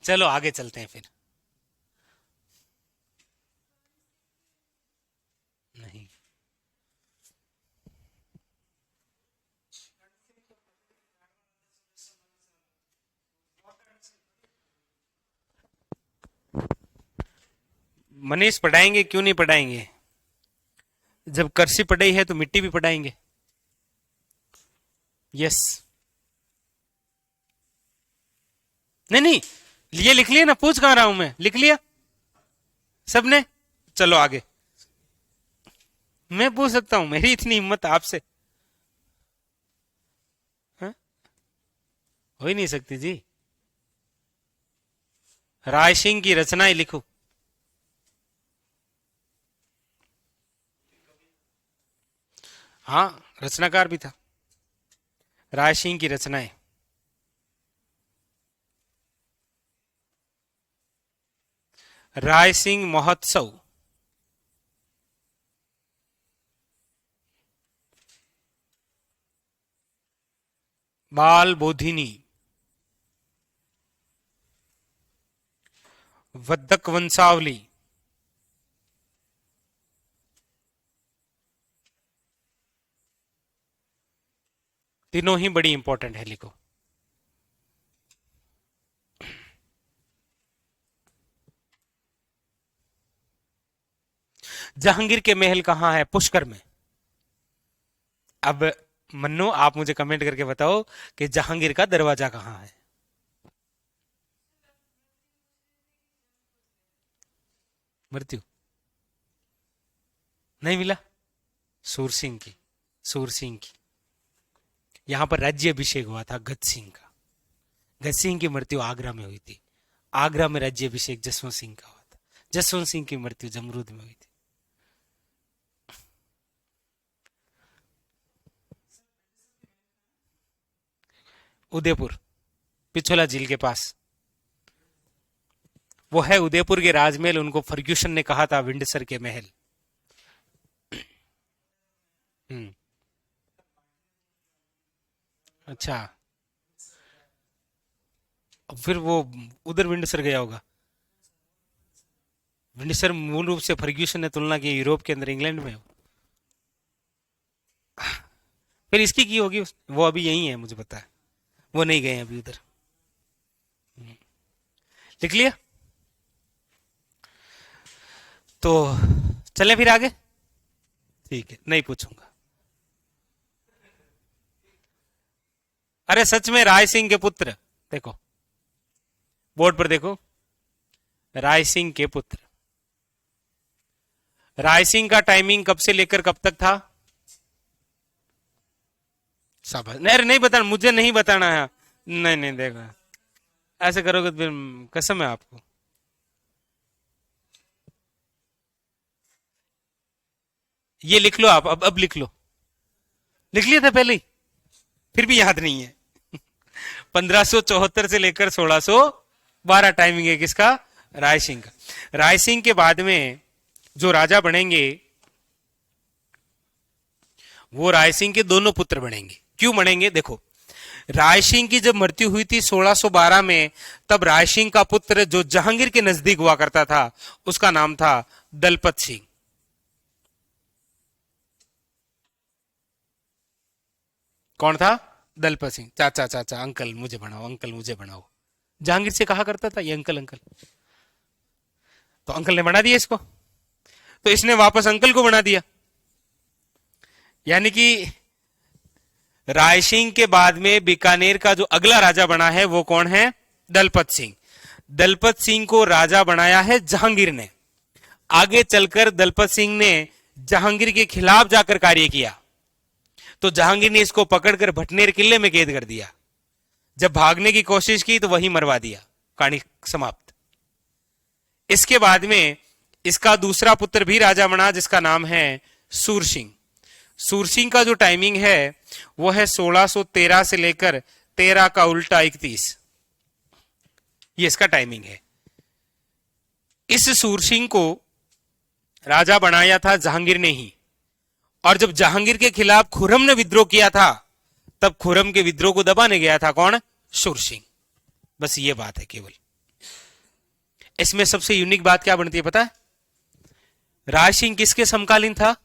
चलो आगे चलते हैं फिर। नहीं, मनीष पढ़ाएंगे, क्यों नहीं पढ़ाएंगे? जब करसी पढ़ाई है तो मिट्टी भी पढ़ाएंगे। यस। नहीं नहीं, ये लिख लिया ना, पूछ कहां रहा हूं मैं, लिख लिया सबने? चलो आगे। मैं पूछ सकता हूं, मेरी इतनी हिम्मत आपसे हाँ? हो ही नहीं सकती जी। राय सिंह की रचनाएं लिखो। हाँ, रचनाकार भी था। राय सिंह की रचनाएं। राय सिंह महोत्सव। बाल बोधिनी। वद्दक वंशावली। तीनों ही बड़ी इंपॉर्टेंट है, लिखो। जहांगीर के महल कहां है? पुष्कर में। अब मन्नू, आप मुझे कमेंट करके बताओ कि जहांगीर का दरवाजा कहां है? मृत्यु नहीं मिला। सूरसिंह की, सूरसिंह की। यहां पर राज्य अभिषेक हुआ था गज सिंह का। गज सिंह की मृत्यु आगरा में हुई थी। आगरा में राज्य अभिषेक जसवंत सिंह का हुआ था। जसवंत सिंह की मृत्यु जमरूद में हुई थी। उदयपुर, पिछोला झील के पास। वो है उदयपुर के राजमहल, उनको फर्ग्यूसन ने कहा था विंडसर के महल। हम्म। अच्छा, अब फिर वो उधर विंडसर गया होगा। विंडसर मूल रूप से फर्ग्यूसन ने तुलना की यूरोप के अंदर, इंग्लैंड में। फिर इसकी की होगी वो अभी यही है, मुझे पता है। वो नहीं गए अभी उधर। लिख लिया? तो चले फिर आगे। ठीक है, नहीं पूछूंगा। अरे सच में राय सिंह के पुत्र, देखो बोर्ड पर देखो, राय सिंह के पुत्र। राय सिंह का टाइमिंग कब से लेकर कब तक था? शाबाश। नहीं, नहीं बताना, मुझे नहीं बताना है। नहीं नहीं, देखो ऐसे करोगे तो फिर कसम है आपको। ये लिख लो आप, अब लिख लो। लिख लिया था पहले ही, फिर भी याद नहीं है। 1574 से लेकर 1612 टाइमिंग है किसका? राय सिंह का। राय सिंह के बाद में जो राजा बनेंगे वो राय सिंह के दोनों पुत्र बनेंगे। क्यों बनेंगे? देखो, राय सिंह की जब मृत्यु हुई थी 1612 में, तब राय सिंह का पुत्र जो जहांगीर के नजदीक हुआ करता था, उसका नाम था दलपत सिंह। कौन था? दलपत सिंह। चाचा चाचा, अंकल मुझे बनाओ, अंकल मुझे बनाओ। जहांगीर से कहा करता था ये अंकल अंकल। तो अंकल ने बना दिया इसको, तो इसने वापस अंकल को बना दिया। यानी कि राय सिंह के बाद में बीकानेर का जो अगला राजा बना है वो कौन है? दलपत सिंह। दलपत सिंह को राजा बनाया है जहांगीर ने। आगे चलकर दलपत सिंह ने जहांगीर के खिलाफ जाकर कार्य किया, तो जहांगीर ने इसको पकड़कर भटनेर किले में कैद कर दिया। जब भागने की कोशिश की तो वही मरवा दिया। कहानी समाप्त। इसके बाद में इसका दूसरा पुत्र भी राजा बना, जिसका नाम है सूरसिंह। सूरसिंह का जो टाइमिंग है वो है 1613 से लेकर 13 का उल्टा 31। ये इसका टाइमिंग है। इस सूरसिंह को राजा बनाया था जहांगीर ने ही, और जब जहांगीर के खिलाफ खुर्रम ने विद्रोह किया था, तब खुर्रम के विद्रोह को दबाने गया था कौन? सूरसिंह। बस ये बात है केवल। इसमें सबसे यूनिक बात क्या बनती है पता है? राज सिंह किसके समकालीन था?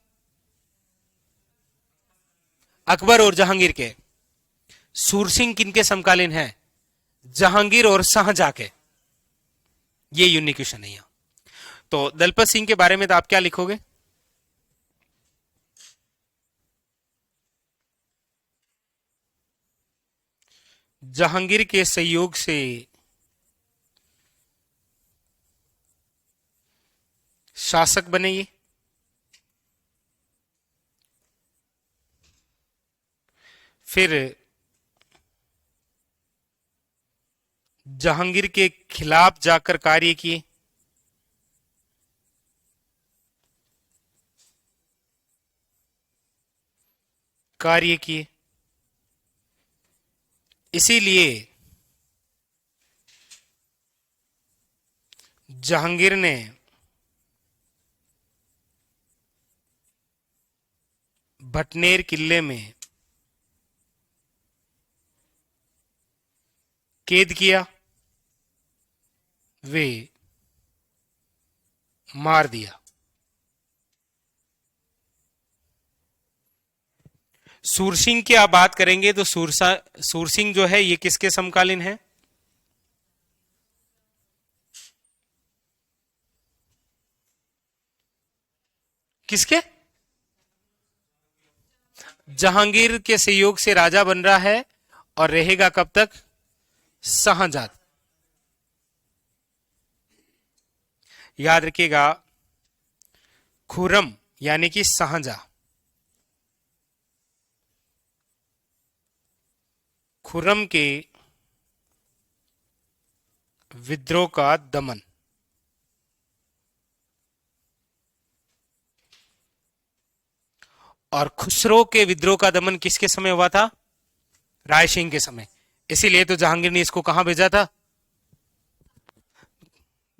अकबर और जहांगीर के। सूरसिंह किनके समकालीन है? जहांगीर और शाहजहां के। ये यूनिक क्वेश्चन है यहां। तो दलपत सिंह के बारे में तो आप क्या लिखोगे? जहांगीर के सहयोग से शासक बने ये। फिर जहांगीर के खिलाफ जाकर कार्य किए। कार्य किए इसीलिए जहांगीर ने भटनेर किले में कैद किया, वे मार दिया। सूरसिंह की आप बात करेंगे तो सूरसिंह जो है ये किसके समकालीन है? किसके? जहांगीर के सहयोग से राजा बन रहा है और रहेगा कब तक? शाहजहां। याद रखिएगा, खुर्रम यानी कि शाहजहां, खुर्रम के विद्रोह का दमन। और खुसरो के विद्रोह का दमन किसके समय हुआ था? राय सिंह के समय। इसीलिए तो जहांगीर ने इसको कहां भेजा था?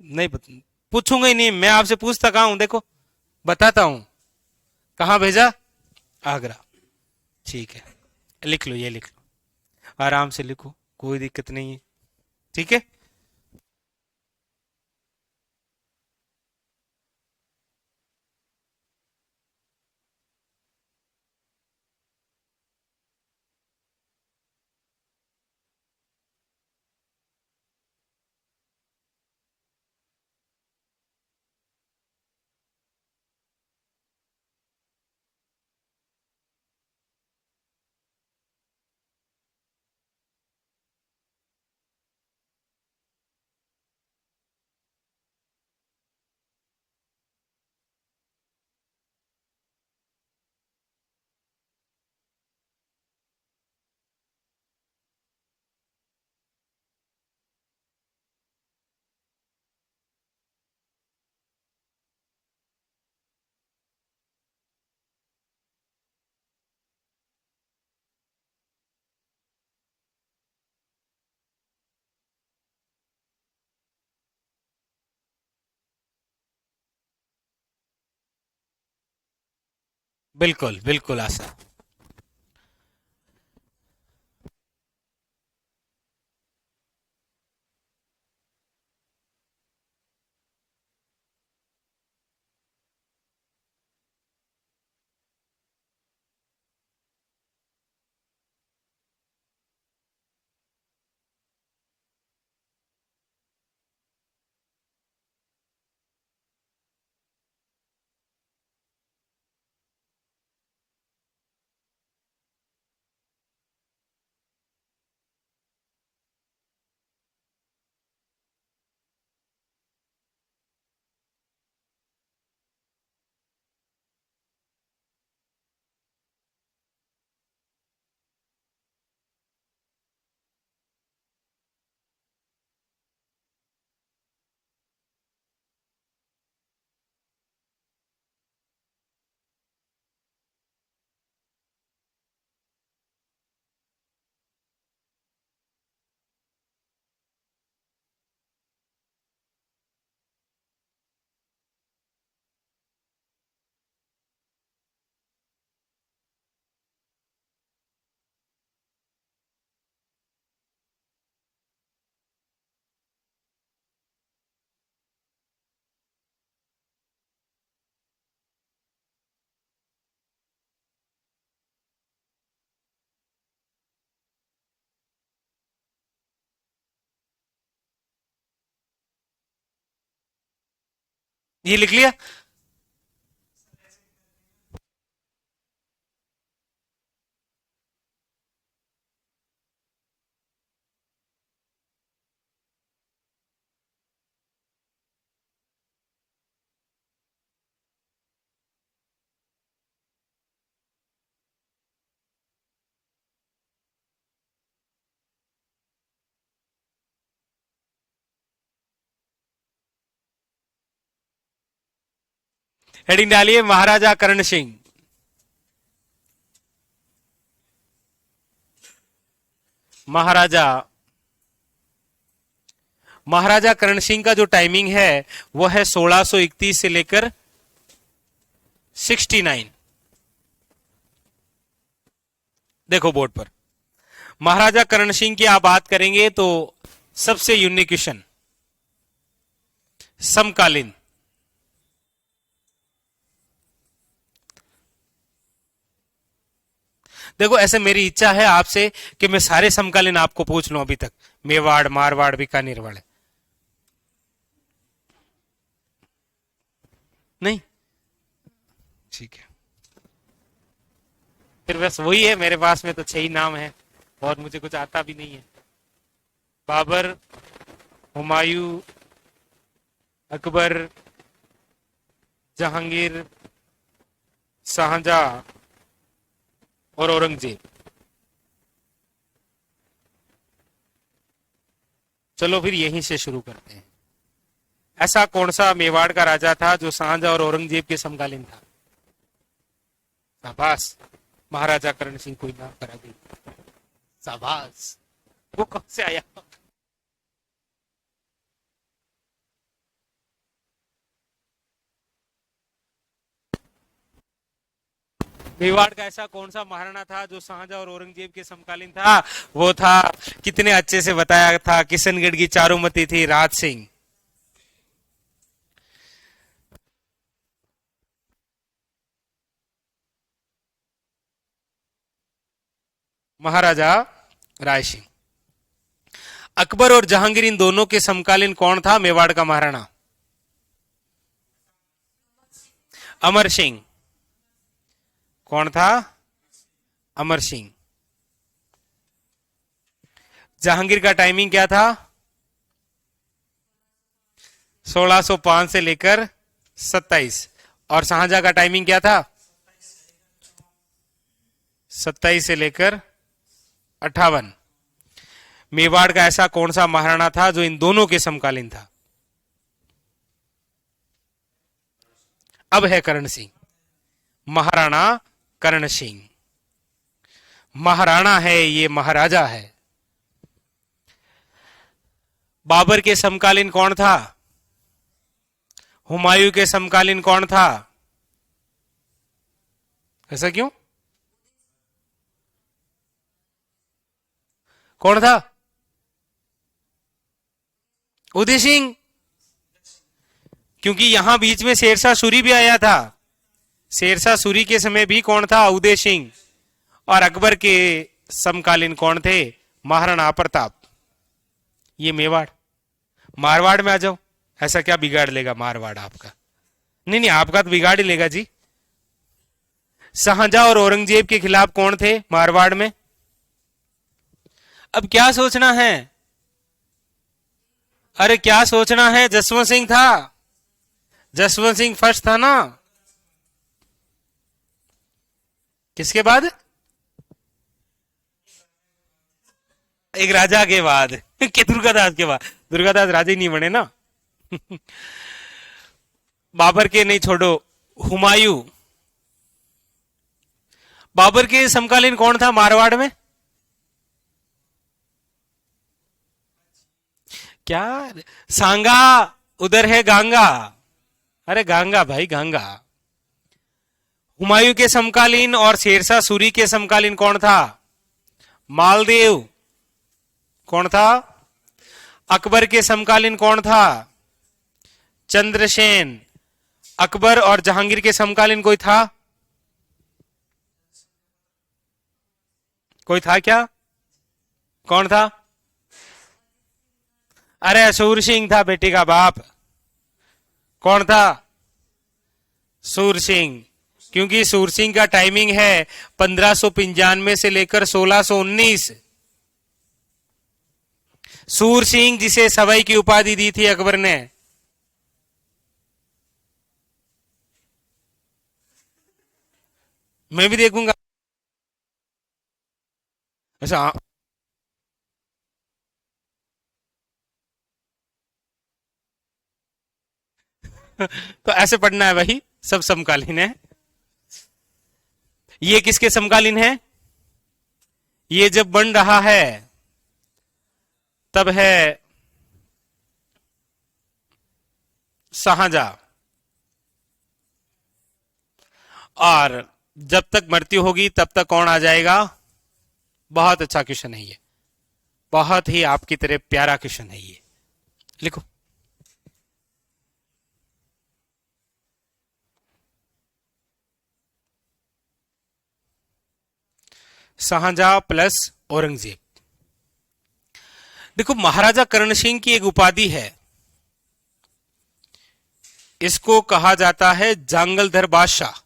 नहीं पूछूंगा ही नहीं, मैं आपसे पूछता कहां हूं, देखो बताता हूं। कहां भेजा? आगरा। ठीक है, लिख लो, ये लिख लो, आराम से लिखो, कोई दिक्कत नहीं है। ठीक है। बिल्कुल बिल्कुल आशा। ये लिख लिया। हेडिंग डालिए महाराजा करण सिंह। महाराजा महाराजा करण सिंह का जो टाइमिंग है वो है 1631 से लेकर 69। देखो बोर्ड पर महाराजा करण सिंह की आप बात करेंगे तो सबसे यूनिक क्वेश्चन समकालीन। देखो ऐसे मेरी इच्छा है आपसे कि मैं सारे समकालीन आपको पूछ लूं अभी तक, मेवाड़ मारवाड़ बीकानेर वाले। नहीं ठीक है, फिर बस वही है, मेरे पास में तो 6 ही नाम है और मुझे कुछ आता भी नहीं है। बाबर, हुमायूं, अकबर, जहांगीर, शाहजहां और औरंगजेब। चलो फिर यहीं से शुरू करते हैं। ऐसा कौन सा मेवाड़ का राजा था जो शाहजहां और औरंगजेब के समकालीन था? शाबाश, महाराजा करण सिंह को इनाम करा दी। शाबाश, वो कौन से आया? मेवाड़ का ऐसा कौन सा महाराणा था जो शाहजहां और औरंगजेब के समकालीन था? वो था, कितने अच्छे से बताया था, किशनगढ़ की चारुमती थी, राज सिंह। महाराजा राय सिंह। अकबर और जहांगीर इन दोनों के समकालीन कौन था मेवाड़ का महाराणा? अमर सिंह। कौन था? अमर सिंह। जहांगीर का टाइमिंग क्या था? 1605 से लेकर 27। और शाहजहां का टाइमिंग क्या था? 27 से लेकर 58। मेवाड़ का ऐसा कौन सा महाराणा था जो इन दोनों के समकालीन था? अब है करण सिंह, महाराणा करण सिंह। महाराणा है ये, महाराजा है। बाबर के समकालीन कौन था? हुमायूं के समकालीन कौन था? ऐसा क्यों? कौन था? उदय सिंह। क्योंकि यहां बीच में शेरशाह सूरी भी आया था। शेरशाह सूरी के समय भी कौन था? उदय सिंह। और अकबर के समकालीन कौन थे? महाराणा प्रताप। ये मेवाड़। मारवाड़ में आ जाओ, ऐसा क्या बिगाड़ लेगा मारवाड़ आपका? नहीं नहीं, आपका तो बिगाड़ ही लेगा जी। शाहजहां और औरंगजेब के खिलाफ कौन थे मारवाड़ में? अब क्या सोचना है? अरे क्या सोचना है? जसवंत सिंह था। जसवंत सिंह फर्स्ट था ना। किसके बाद? एक राजा के बाद कि दुर्गादास के बाद? दुर्गादास राजा ही नहीं बने ना। बाबर के नहीं छोड़ो, हुमायूं। बाबर के समकालीन कौन था मारवाड़ में? क्या? सांगा। उधर है गांगा। अरे गांगा भाई, गांगा। हुमायूं के समकालीन और शेरशाह सूरी के समकालीन कौन था? मालदेव। कौन था? अकबर के समकालीन कौन था? चंद्रसेन। अकबर और जहांगीर के समकालीन कोई था? कोई था क्या? कौन था? अरे सूर सिंह था, बेटी का बाप। कौन था? सूर सिंह, क्योंकि सूर सिंह का टाइमिंग है 1595 से लेकर 1619। सूर सिंह जिसे सवाई की उपाधि दी थी अकबर ने। मैं भी देखूंगा। अच्छा, तो ऐसे पढ़ना है भाई, सब समकालीन है। ये किसके समकालीन है? ये जब बन रहा है तब है शाहजहां, और जब तक मृत्यु होगी तब तक कौन आ जाएगा? बहुत अच्छा क्वेश्चन है ये, बहुत ही आपकी तरह प्यारा क्वेश्चन है ये। लिखो। शाहजहां प्लस औरंगजेब। देखो, महाराजा करण सिंह की एक उपाधि है, इसको कहा जाता है जांगलधर बादशाह।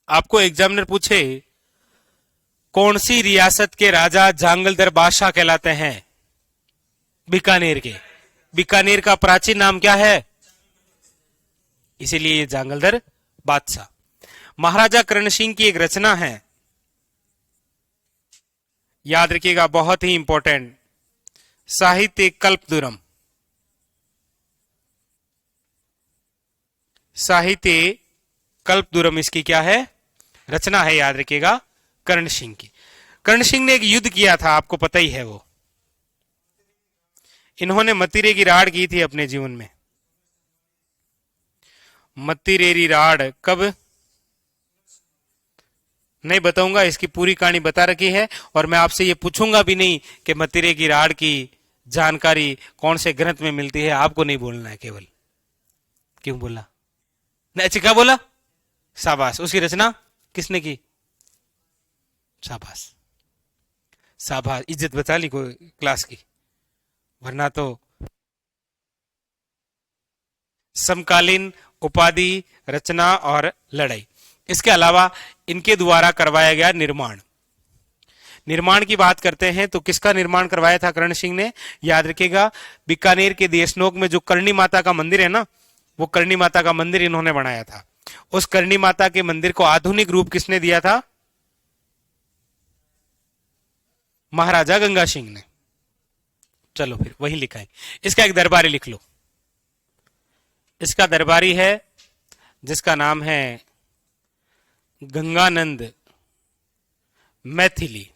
आपको एग्जामिनर पूछे कौन सी रियासत के राजा जांगलधर बादशाह कहलाते हैं? बीकानेर के। बीकानेर का प्राचीन नाम क्या है? इसीलिए ये जांगलधर बादशाह। महाराजा करण सिंह की एक रचना है, याद रखिएगा, बहुत ही इंपॉर्टेंट, साहित्य कल्पद्रुम। साहित्य कल्पद्रुम इसकी क्या है? रचना है, याद रखिएगा, कर्ण सिंह की। कर्ण सिंह ने एक युद्ध किया था, आपको पता ही है वो। इन्होंने मतिरे की राड़ की थी अपने जीवन में। मतिरेरी राड़ कब? नहीं बताऊंगा, इसकी पूरी कहानी बता रखी है, और मैं आपसे ये पूछूंगा भी नहीं कि मतिरे की राड़ की जानकारी कौन से ग्रंथ में मिलती है, आपको नहीं बोलना है केवल। क्यों बोला? नहीं, अच्छा क्या बोला? शाबाश। उसकी रचना किसने की? शाबाश, शाबाश, इज्जत बचा ली कोई क्लास की, वरना तो। समकालीन, उपाधि, रचना और लड़ाई। इसके अलावा इनके द्वारा करवाया गया निर्माण। निर्माण की बात करते हैं तो किसका निर्माण करवाया था कर्ण सिंह ने? याद रखिएगा, बीकानेर के देशनोक में जो करणी माता का मंदिर है ना, वो करणी माता का मंदिर इन्होंने बनाया था। उस करणी माता के मंदिर को आधुनिक रूप किसने दिया था? महाराजा गंगा सिंह ने। चलो फिर वही लिखा है। इसका एक दरबारी लिख लो। इसका दरबारी है जिसका नाम है गंगानंद मैथिली।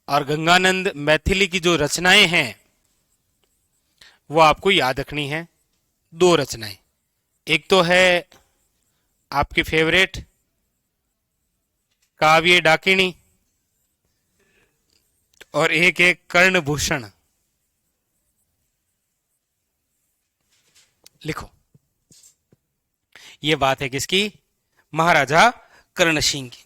और गंगानंद मैथिली की जो रचनाएं हैं वो आपको याद रखनी है। दो रचनाएं, एक तो है आपकी फेवरेट काव्य डाकिनी, और एक है कर्णभूषण। लिखो। ये बात है किसकी? महाराजा कर्ण सिंह की।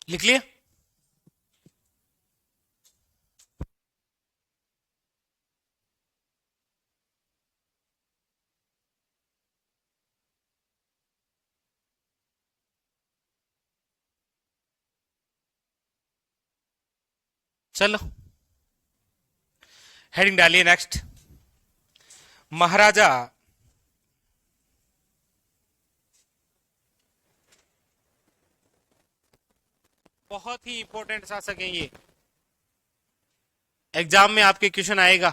लिख लिया? चलो हेडिंग डालिए नेक्स्ट। महाराजा बहुत ही इंपॉर्टेंट शासक हैं ये, एग्जाम में आपके क्वेश्चन आएगा।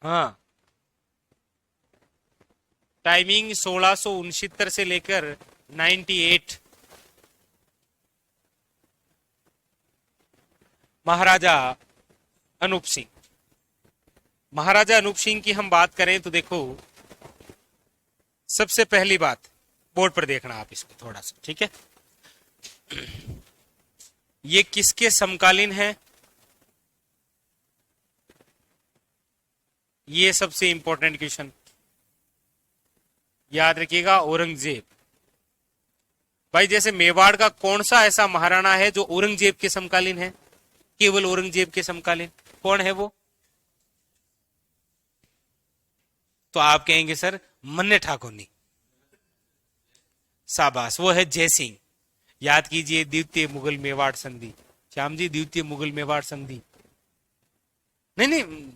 हाँ, टाइमिंग 1669 से लेकर 98। महाराजा अनूप सिंह। महाराजा अनूप सिंह की हम बात करें तो देखो, सबसे पहली बात बोर्ड पर देखना आप इसको थोड़ा सा, ठीक है? ये किसके समकालीन है? ये सबसे इंपॉर्टेंट क्वेश्चन याद रखिएगा, औरंगजेब। भाई जैसे मेवाड़ का कौन सा ऐसा महाराणा है जो औरंगजेब के समकालीन है? केवल औरंगजेब के समकालीन। कौन है वो? तो आप कहेंगे सर मन्ने ठाकुरनी। शाबाश, वो है जयसिंह। याद कीजिए, द्वितीय मुगल मेवाड़ संधि। श्याम जी, द्वितीय मुगल मेवाड़ संधि। नहीं नहीं,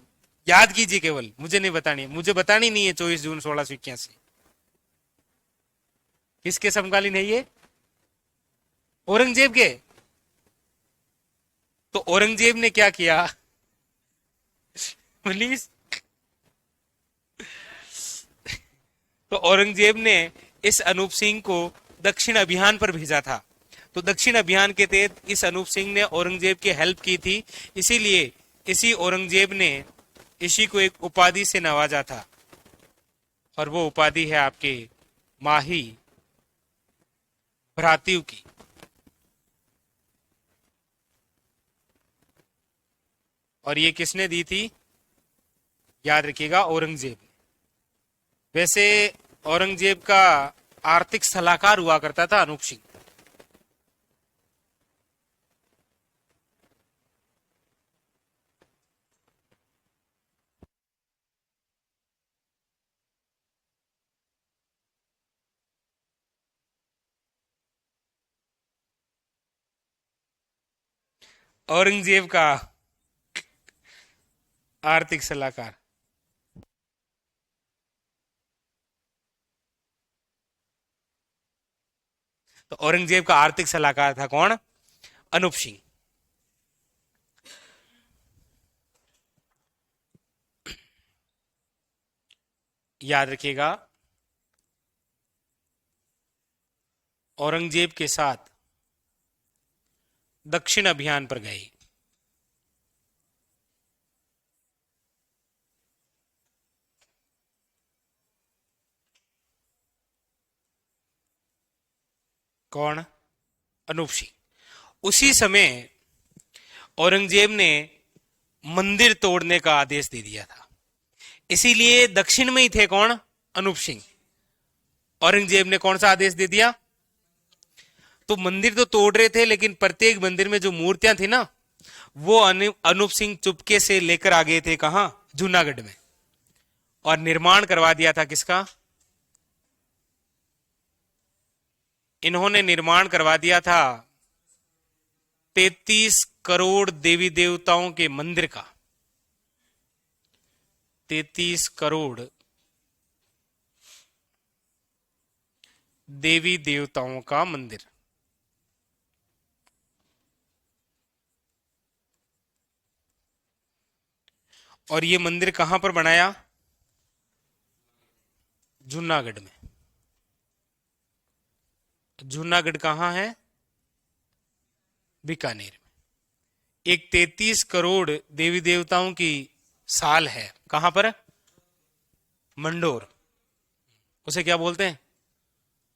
याद कीजिए, केवल मुझे नहीं बतानी, मुझे बतानी नहीं है। 24 जून 1681 किसके समकालीन है ये? औरंगजेब के। तो औरंगजेब ने क्या किया? प्लीज। तो औरंगजेब ने इस अनूप सिंह को दक्षिण अभियान पर भेजा था। तो दक्षिण अभियान के तहत इस अनूप सिंह ने औरंगजेब की हेल्प की थी, इसीलिए इसी औरंगजेब ने इसी को एक उपाधि से नवाजा था, और वो उपाधि है आपके माही भ्रातृ की। और ये किसने दी थी? याद रखिएगा, औरंगजेब। वैसे औरंगजेब का आर्थिक सलाहकार हुआ करता था अनूप सिंह। औरंगजेब का आर्थिक सलाहकार। तो औरंगजेब का आर्थिक सलाहकार था कौन? अनूप सिंह। याद रखिएगा, औरंगजेब के साथ दक्षिण अभियान पर गए। कौन? अनूप सिंह। उसी समय औरंगजेब ने मंदिर तोड़ने का आदेश दे दिया था, इसीलिए दक्षिण में ही थे कौन? अनूप सिंह। औरंगजेब ने कौन सा आदेश दे दिया? तो मंदिर तो तोड़ रहे थे, लेकिन प्रत्येक मंदिर में जो मूर्तियां थी ना, वो अनूप सिंह चुपके से लेकर आ गए थे। कहां? जूनागढ़ में। और निर्माण करवा दिया था किसका? इन्होंने निर्माण करवा दिया था 33 करोड़ देवी देवताओं के मंदिर का। 33 करोड़ देवी देवताओं का मंदिर। और ये मंदिर कहां पर बनाया? जूनागढ़ में। जूनागढ़ कहां है? बीकानेर में। एक 33 करोड़ देवी देवताओं की साल है, कहां पर? मंडोर। उसे क्या बोलते हैं?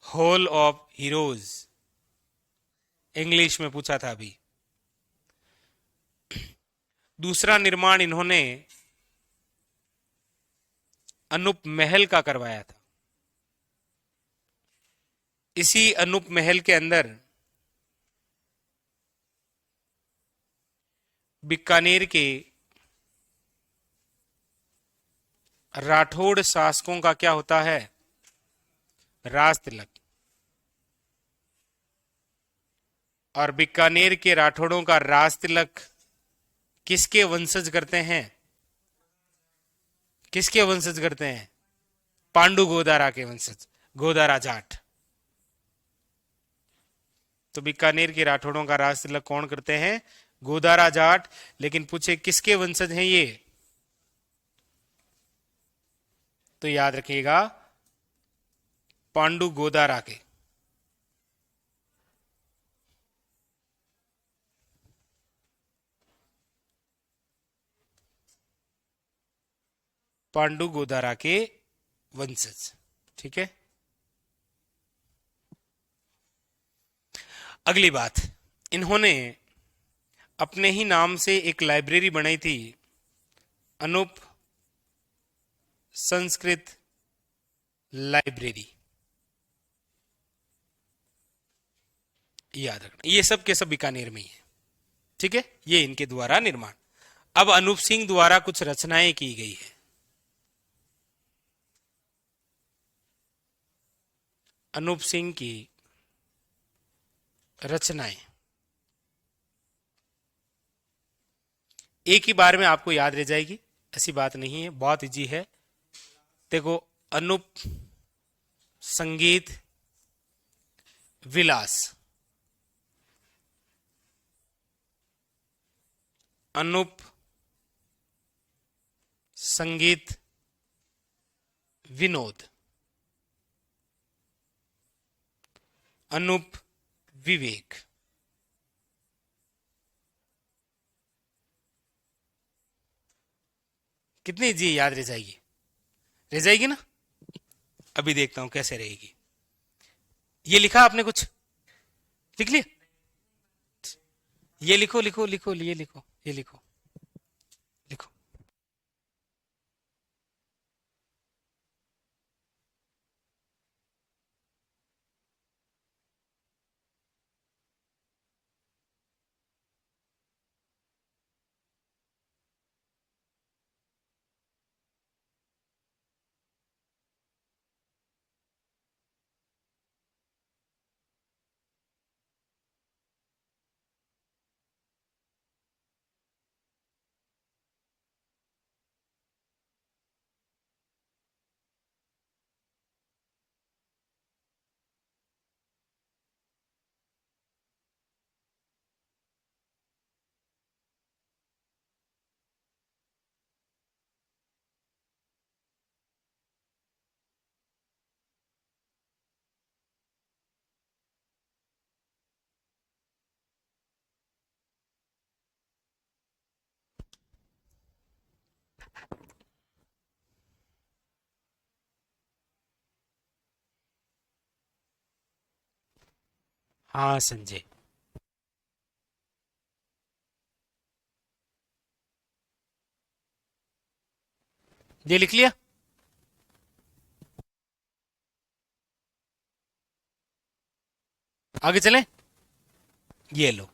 Hall of heroes. इंग्लिश में पूछा था अभी। दूसरा निर्माण इन्होंने अनूप महल का करवाया था। इसी अनूप महल के अंदर बीकानेर के राठौड़ शासकों का क्या होता है? राज तिलक। और बीकानेर के राठौड़ों का राज तिलक किसके वंशज करते हैं? किसके वंशज करते हैं? पांडु गोदारा के वंशज, गोदारा जाट। तो बीकानेर के राठौड़ों का राज तिलक कौन करते हैं? गोदारा जाट। लेकिन पूछे किसके वंशज हैं ये, तो याद रखिएगा पांडु गोदारा के। पांडु गोदारा के वंशज। ठीक है। अगली बात, इन्होंने अपने ही नाम से एक लाइब्रेरी बनाई थी, अनूप संस्कृत लाइब्रेरी। याद रखना ये सब के सब बीकानेर में ही है। ठीक है, ये इनके द्वारा निर्माण। अब अनूप सिंह द्वारा कुछ रचनाएं की गई है। अनूप सिंह की रचनाएं एक ही बार में आपको याद रह जाएगी, ऐसी बात नहीं है, बहुत इजी है। देखो, अनूप संगीत विलास, अनूप संगीत विनोद, अनूप विवेक। कितनी जी याद रह जाएगी? रह जाएगी ना? अभी देखता हूं कैसे रहेगी। ये लिखा आपने, कुछ लिख लिया? ये लिखो लिखो लिखो, ये लिखो, ये लिखो, लिखो। हाँ संजय, ये लिख लिया? आगे चलें? ये लो।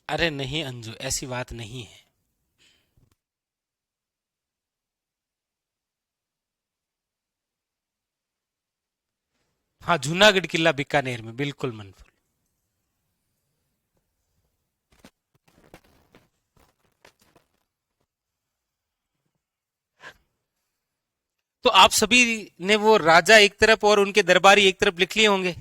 अरे नहीं अंजू, ऐसी बात नहीं है। हाँ, जूनागढ़ किला बीकानेर में, बिल्कुल मनफूल। तो आप सभी ने वो राजा एक तरफ और उनके दरबारी एक तरफ लिख लिए होंगे।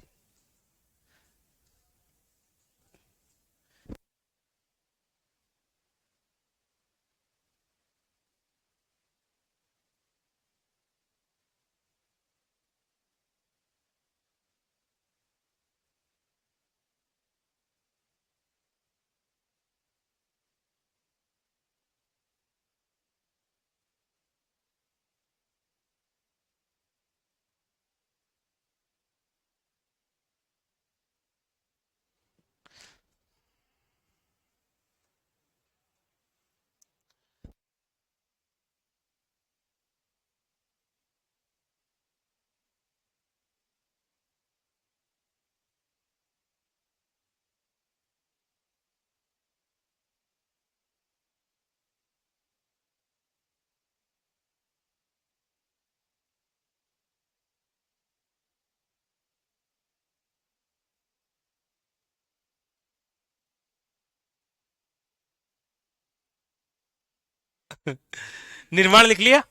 निर्माण लिख लिया।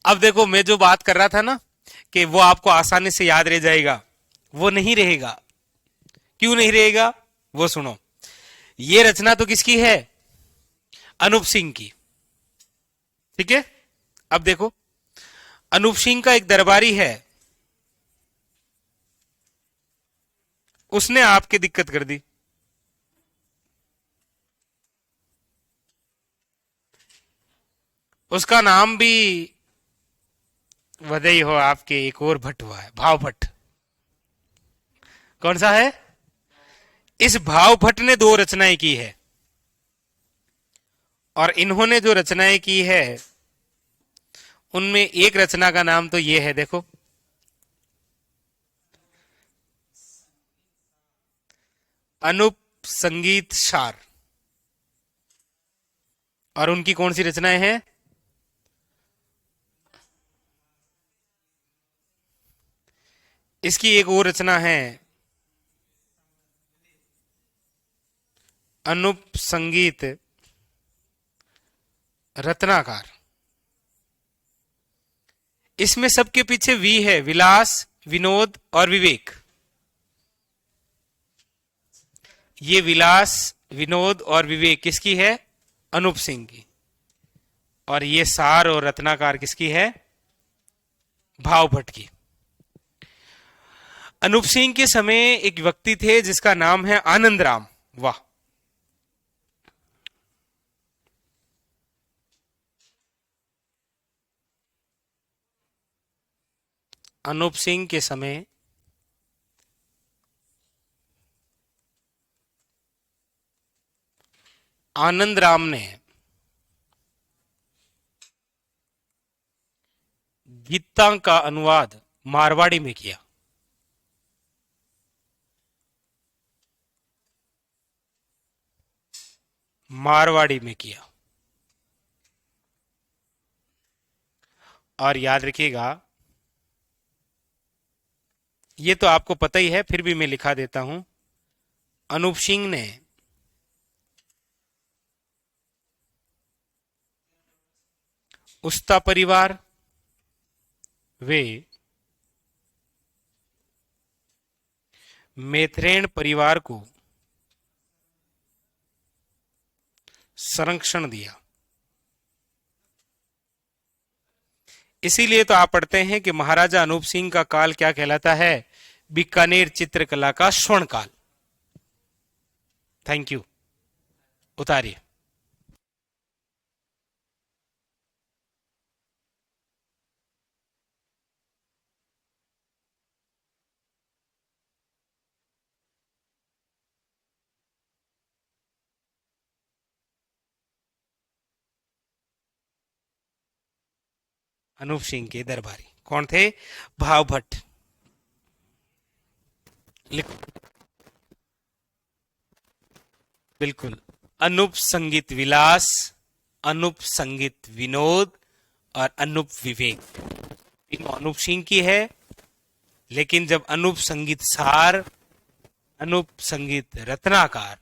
अब देखो, मैं जो बात कर रहा था ना कि वो आपको आसानी से याद रह जाएगा, वो नहीं रहेगा। क्यों नहीं रहेगा, वो सुनो। ये रचना तो किसकी है? अनूप सिंह की। ठीक है। अब देखो, अनूप सिंह का एक दरबारी है, उसने आपकी दिक्कत कर दी। उसका नाम भी बधाई हो आपके, एक और भट्ट हुआ है, भाव भट्ट। कौन सा है? इस भाव भट्ट ने दो रचनाएं की है, और इन्होंने जो रचनाएं की है उनमें एक रचना का नाम तो ये है, देखो, अनूप संगीत सार। और उनकी कौन सी रचनाएं हैं? इसकी एक और रचना है, अनूप संगीत रत्नाकार। इसमें सबके पीछे वी है, विलास, विनोद और विवेक। ये विलास, विनोद और विवेक किसकी है? अनूप सिंह की। और ये सार और रत्नाकार किसकी है? भाव भट्ट की। अनूप सिंह के समय एक व्यक्ति थे जिसका नाम है आनंद राम। वाह। अनूप सिंह के समय आनंद राम ने गीता का अनुवाद मारवाड़ी में किया। मारवाड़ी में किया। और याद रखिएगा, ये तो आपको पता ही है, फिर भी मैं लिखा देता हूं। अनूप सिंह ने उस्ता परिवार वे मेथरेण परिवार को संरक्षण दिया। इसीलिए तो आप पढ़ते हैं कि महाराजा अनूप सिंह का काल क्या कहलाता है? बीकानेर चित्रकला का स्वर्ण काल। Thank you. उतारिए। अनूप सिंह के दरबारी कौन थे? भाव भट्ट। लिखो। बिल्कुल। अनूप संगीत विलास, अनूप संगीत विनोद और अनूप विवेक, तीनों अनूप सिंह की है। लेकिन जब अनूप संगीत सार, अनूप संगीत रत्नाकार,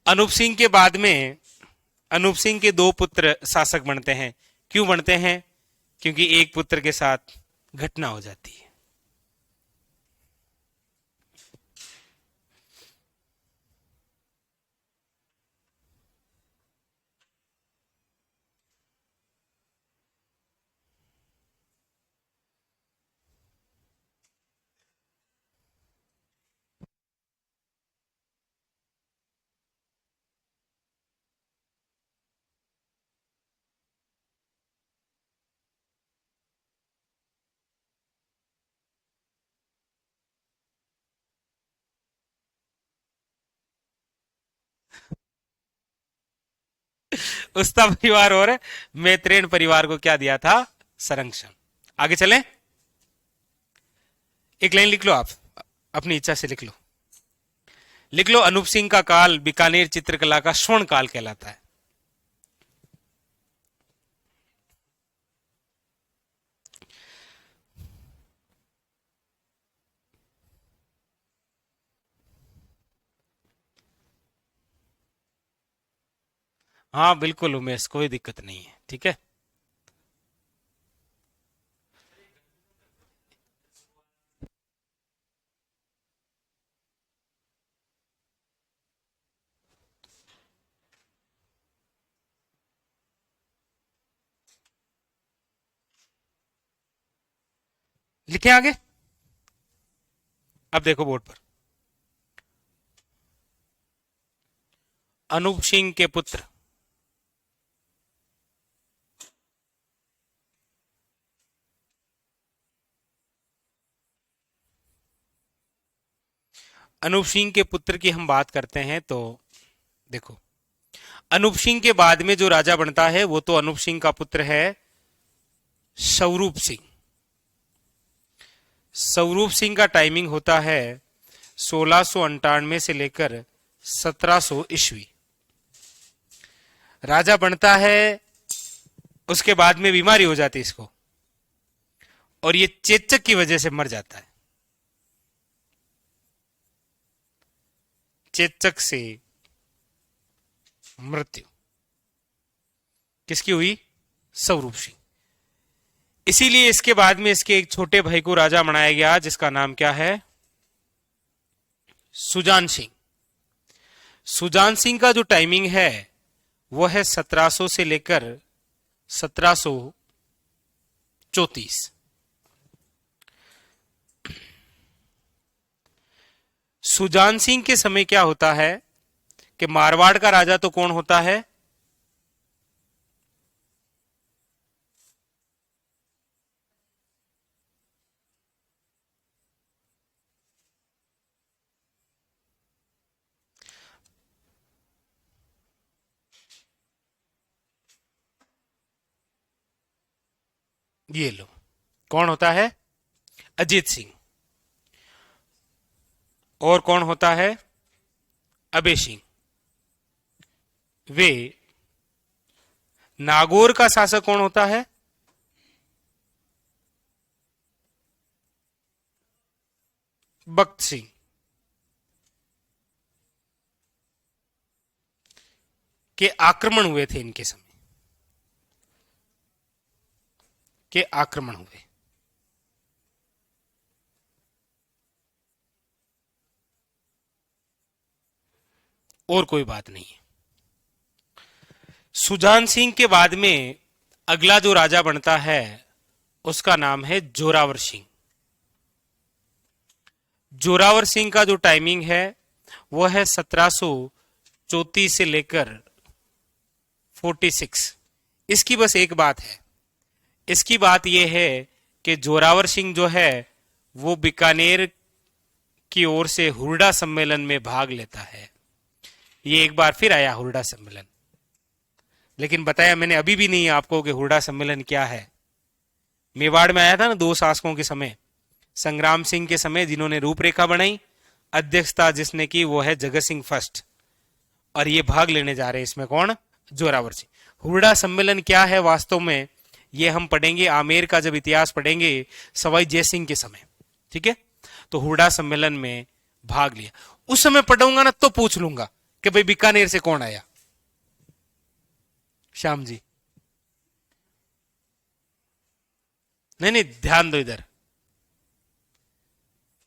अनूप सिंह के बाद में अनूप सिंह के दो पुत्र शासक बनते हैं। क्यों बनते हैं? क्योंकि एक पुत्र के साथ घटना हो जाती है। उस्ता परिवार और मैत्रेयन परिवार को क्या दिया था? संरक्षण। आगे चलें। एक लाइन लिख लो आप, अपनी इच्छा से लिख लो। लिख लो, अनूप सिंह का काल बीकानेर चित्रकला का स्वर्ण काल कहलाता है। हाँ बिल्कुल उमेश, कोई दिक्कत नहीं है, ठीक है। लिखे आगे। अब देखो बोर्ड पर, अनूप सिंह के पुत्र अनूप सिंह के पुत्र की हम बात करते हैं तो देखो, अनूप सिंह के बाद में जो राजा बनता है वो तो अनूप सिंह का पुत्र है स्वरूप सिंह। स्वरूप सिंह का टाइमिंग होता है 1698 से लेकर 1700 ईस्वी। राजा बनता है, उसके बाद में बीमारी हो जाती है इसको, और ये चेचक की वजह से मर जाता है। चेचक से मृत्यु किसकी हुई? स्वरूप सिंह। इसीलिए इसके बाद में इसके एक छोटे भाई को राजा बनाया गया जिसका नाम क्या है? सुजान सिंह। सुजान सिंह का जो टाइमिंग है वो है 1700 से लेकर 1734। सुजान सिंह के समय क्या होता है कि मारवाड़ का राजा तो कौन होता है? ये लो, कौन होता है? अजीत सिंह। और कौन होता है? अबे सिंह। वे नागौर का शासक कौन होता है? बख्त सिंह। के आक्रमण हुए थे इनके समय, के आक्रमण हुए। और कोई बात नहीं है। सुजान सिंह के बाद में अगला जो राजा बनता है उसका नाम है जोरावर सिंह। जोरावर सिंह का जो टाइमिंग है वो है 1734 से लेकर 46। इसकी बस एक बात है, इसकी बात यह है कि जोरावर सिंह जो है वो बीकानेर की ओर से हुरडा सम्मेलन में भाग लेता है। ये एक बार फिर आया हुरडा सम्मेलन, लेकिन बताया मैंने अभी भी नहीं आपको कि हुरडा सम्मेलन क्या है। मेवाड़ में आया था ना दो शासकों के समय, संग्राम सिंह के समय जिन्होंने रूपरेखा बनाई, अध्यक्षता जिसने की वो है जगत सिंह फर्स्ट, और ये भाग लेने जा रहे हैं इसमें कौन? जोरावर सिंह। हुरडा सम्मेलन क्या है वास्तव में ये हम पढ़ेंगे आमेर का जब इतिहास पढ़ेंगे सवाई जयसिंह के समय, ठीक है? तो हुरडा सम्मेलन में भाग लिया, उस समय पढ़ूंगा ना तो पूछ लूंगा कि भाई बीकानेर से कौन आया? श्याम जी, नहीं नहीं ध्यान दो इधर।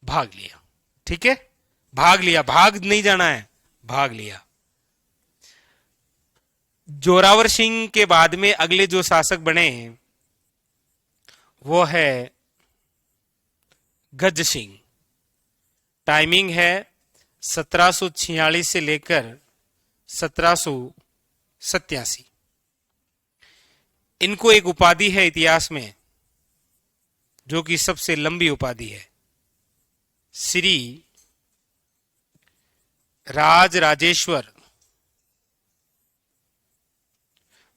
भाग लिया, ठीक है? भाग लिया, भाग नहीं जाना है, भाग लिया। जोरावर सिंह के बाद में अगले जो शासक बने वो है गज सिंह। टाइमिंग है 1746 से लेकर 1787। इनको एक उपाधि है इतिहास में जो कि सबसे लंबी उपाधि है, श्री राज राजेश्वर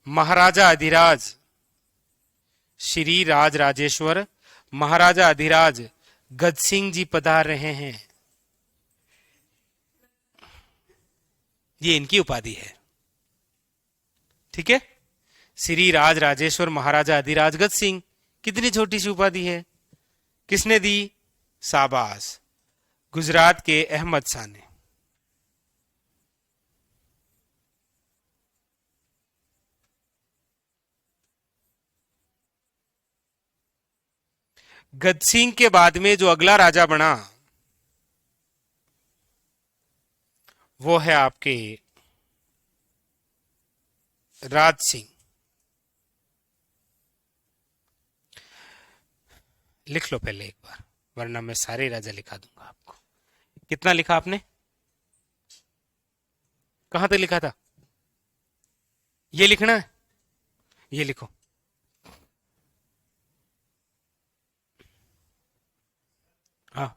महाराजा अधिराज। श्री राज राजेश्वर महाराजा अधिराज गज सिंह जी पधार रहे हैं, ये इनकी उपाधि है, ठीक है? श्री राज राजेश्वर महाराजा अधिराज गज सिंह, कितनी छोटी सी उपाधि है, किसने दी? शाबाश, गुजरात के अहमद शाह ने। गज सिंह के बाद में जो अगला राजा बना वो है आपके राज सिंह। लिख लो पहले एक बार, वरना मैं सारे राजा लिखा दूंगा आपको। कितना लिखा आपने? कहां तक लिखा था? ये लिखना है, ये लिखो। हाँ,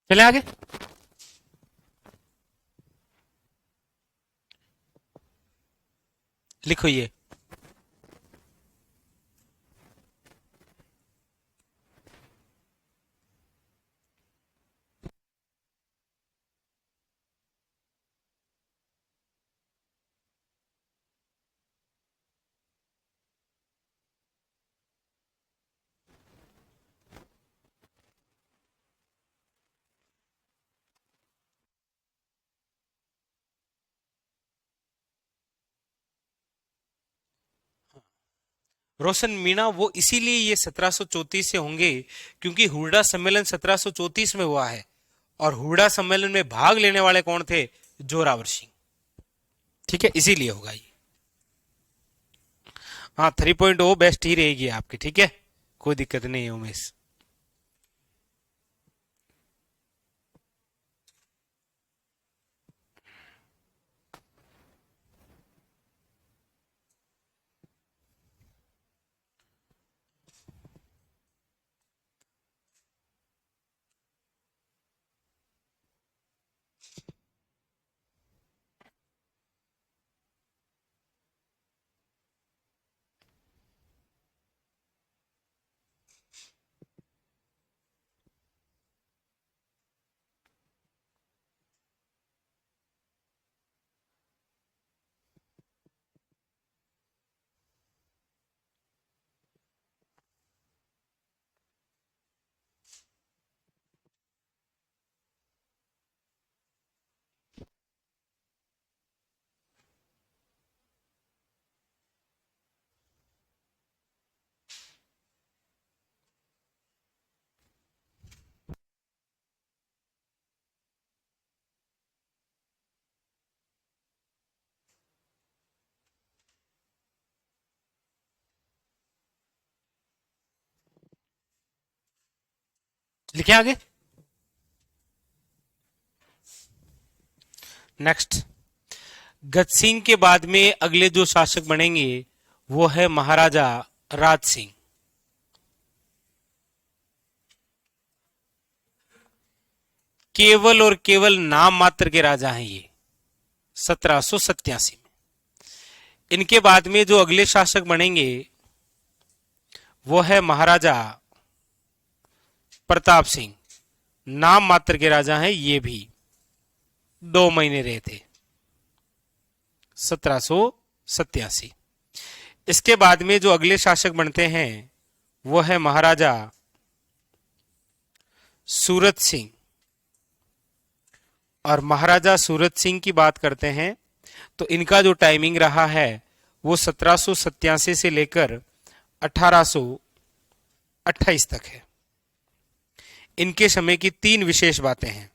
चले आगे। लिखो ये। रोशन मीणा वो इसीलिए ये 1734 से होंगे क्योंकि हुरडा सम्मेलन 1734 में हुआ है, और हुरडा सम्मेलन में भाग लेने वाले कौन थे? जोरावर सिंह। ठीक है, इसीलिए होगा ये। हाँ, 3.0 बेस्ट ही रहेगी आपकी। ठीक है, कोई दिक्कत नहीं है उमेश। लिखे आगे। नेक्स्ट, गज सिंह के बाद में अगले जो शासक बनेंगे वो है महाराजा राज सिंह। केवल और केवल नाम मात्र के राजा हैं ये 1787 में। इनके बाद में जो अगले शासक बनेंगे वो है महाराजा प्रताप सिंह। नाम मात्र के राजा हैं ये भी, 2 महीने रहे थे 1787। इसके बाद में जो अगले शासक बनते हैं वो है महाराजा सूरत सिंह। और महाराजा सूरत सिंह की बात करते हैं तो इनका जो टाइमिंग रहा है वो 1787 से लेकर 1828 तक है। इनके समय की 3 विशेष बातें हैं।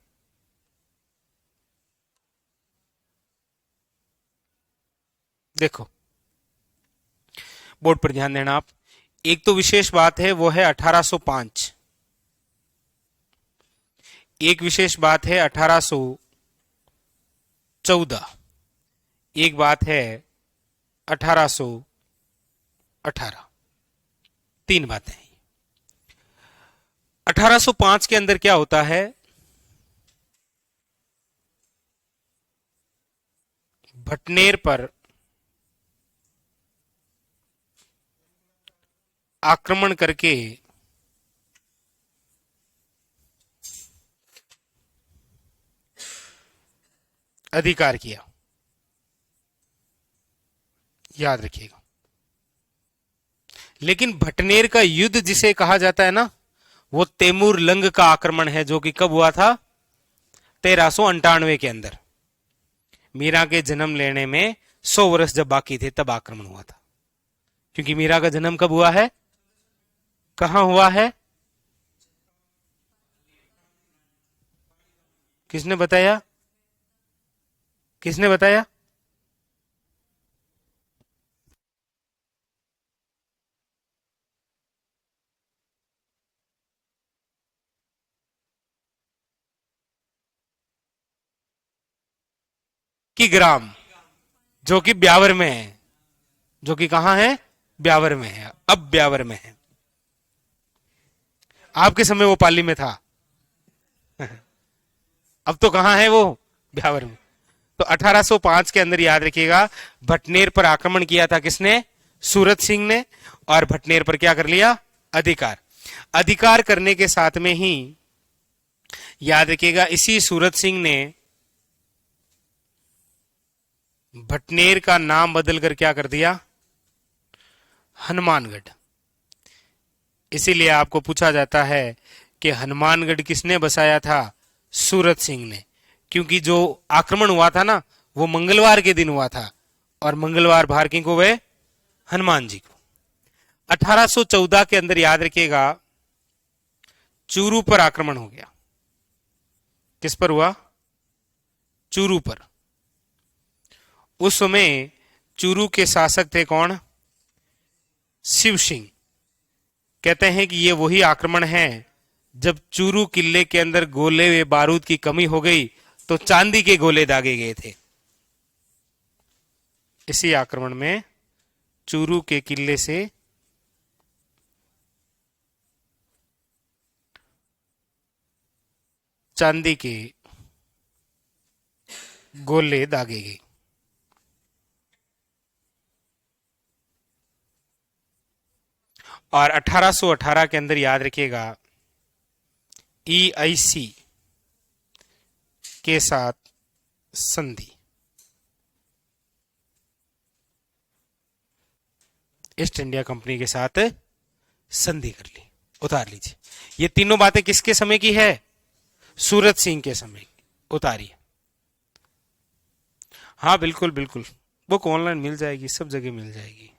देखो, बोर्ड पर ध्यान देना आप। एक तो विशेष बात है वो है 1805। एक विशेष बात है 1814। एक बात है 1818। 3 बातें हैं। 1805 के अंदर क्या होता है? भटनेर पर आक्रमण करके अधिकार किया। याद रखिएगा। लेकिन भटनेर का युद्ध जिसे कहा जाता है ना, वो तैमूर लंग का आक्रमण है, जो कि कब हुआ था? 1398 के अंदर। मीरा के जन्म लेने में 100 वर्ष जब बाकी थे तब आक्रमण हुआ था। क्योंकि मीरा का जन्म कब हुआ है? कहां हुआ है? किसने बताया? किसने बताया? कि ग्राम, जो कि ब्यावर में है। जो कि कहां है? ब्यावर में है। अब ब्यावर में है। आपके समय वो पाली में था। अब तो कहां है वो, ब्यावर में। तो 1805 के अंदर याद रखिएगा भटनेर पर आक्रमण किया था किसने, सूरत सिंह ने, और भटनेर पर क्या कर लिया, अधिकार। अधिकार करने के साथ में ही याद रखिएगा इसी सूरत सिंह ने भटनेर का नाम बदलकर क्या कर दिया, हनुमानगढ़। इसीलिए आपको पूछा जाता है कि हनुमानगढ़ किसने बसाया था, सूरत सिंह ने, क्योंकि जो आक्रमण हुआ था ना वो मंगलवार के दिन हुआ था, और मंगलवार भार किनको हुए, हनुमान जी को। 1814 के अंदर याद रखिएगा चूरू पर आक्रमण हो गया। किस पर हुआ, चूरू पर। उस समय चूरू के शासक थे कौन, शिव सिंह। कहते हैं कि ये वही आक्रमण है जब चूरू किले के अंदर गोले व बारूद की कमी हो गई तो चांदी के गोले दागे गए थे। इसी आक्रमण में चूरू के किले से चांदी के गोले दागे गए। और 1818 के अंदर याद रखिएगा EIC के साथ संधि, ईस्ट इंडिया कंपनी के साथ संधि कर ली। उतार लीजिए, ये तीनों बातें किसके समय की है, सूरत सिंह के समय की। उतारिए। हाँ बिल्कुल बिल्कुल, बुक ऑनलाइन मिल जाएगी, सब जगह मिल जाएगी।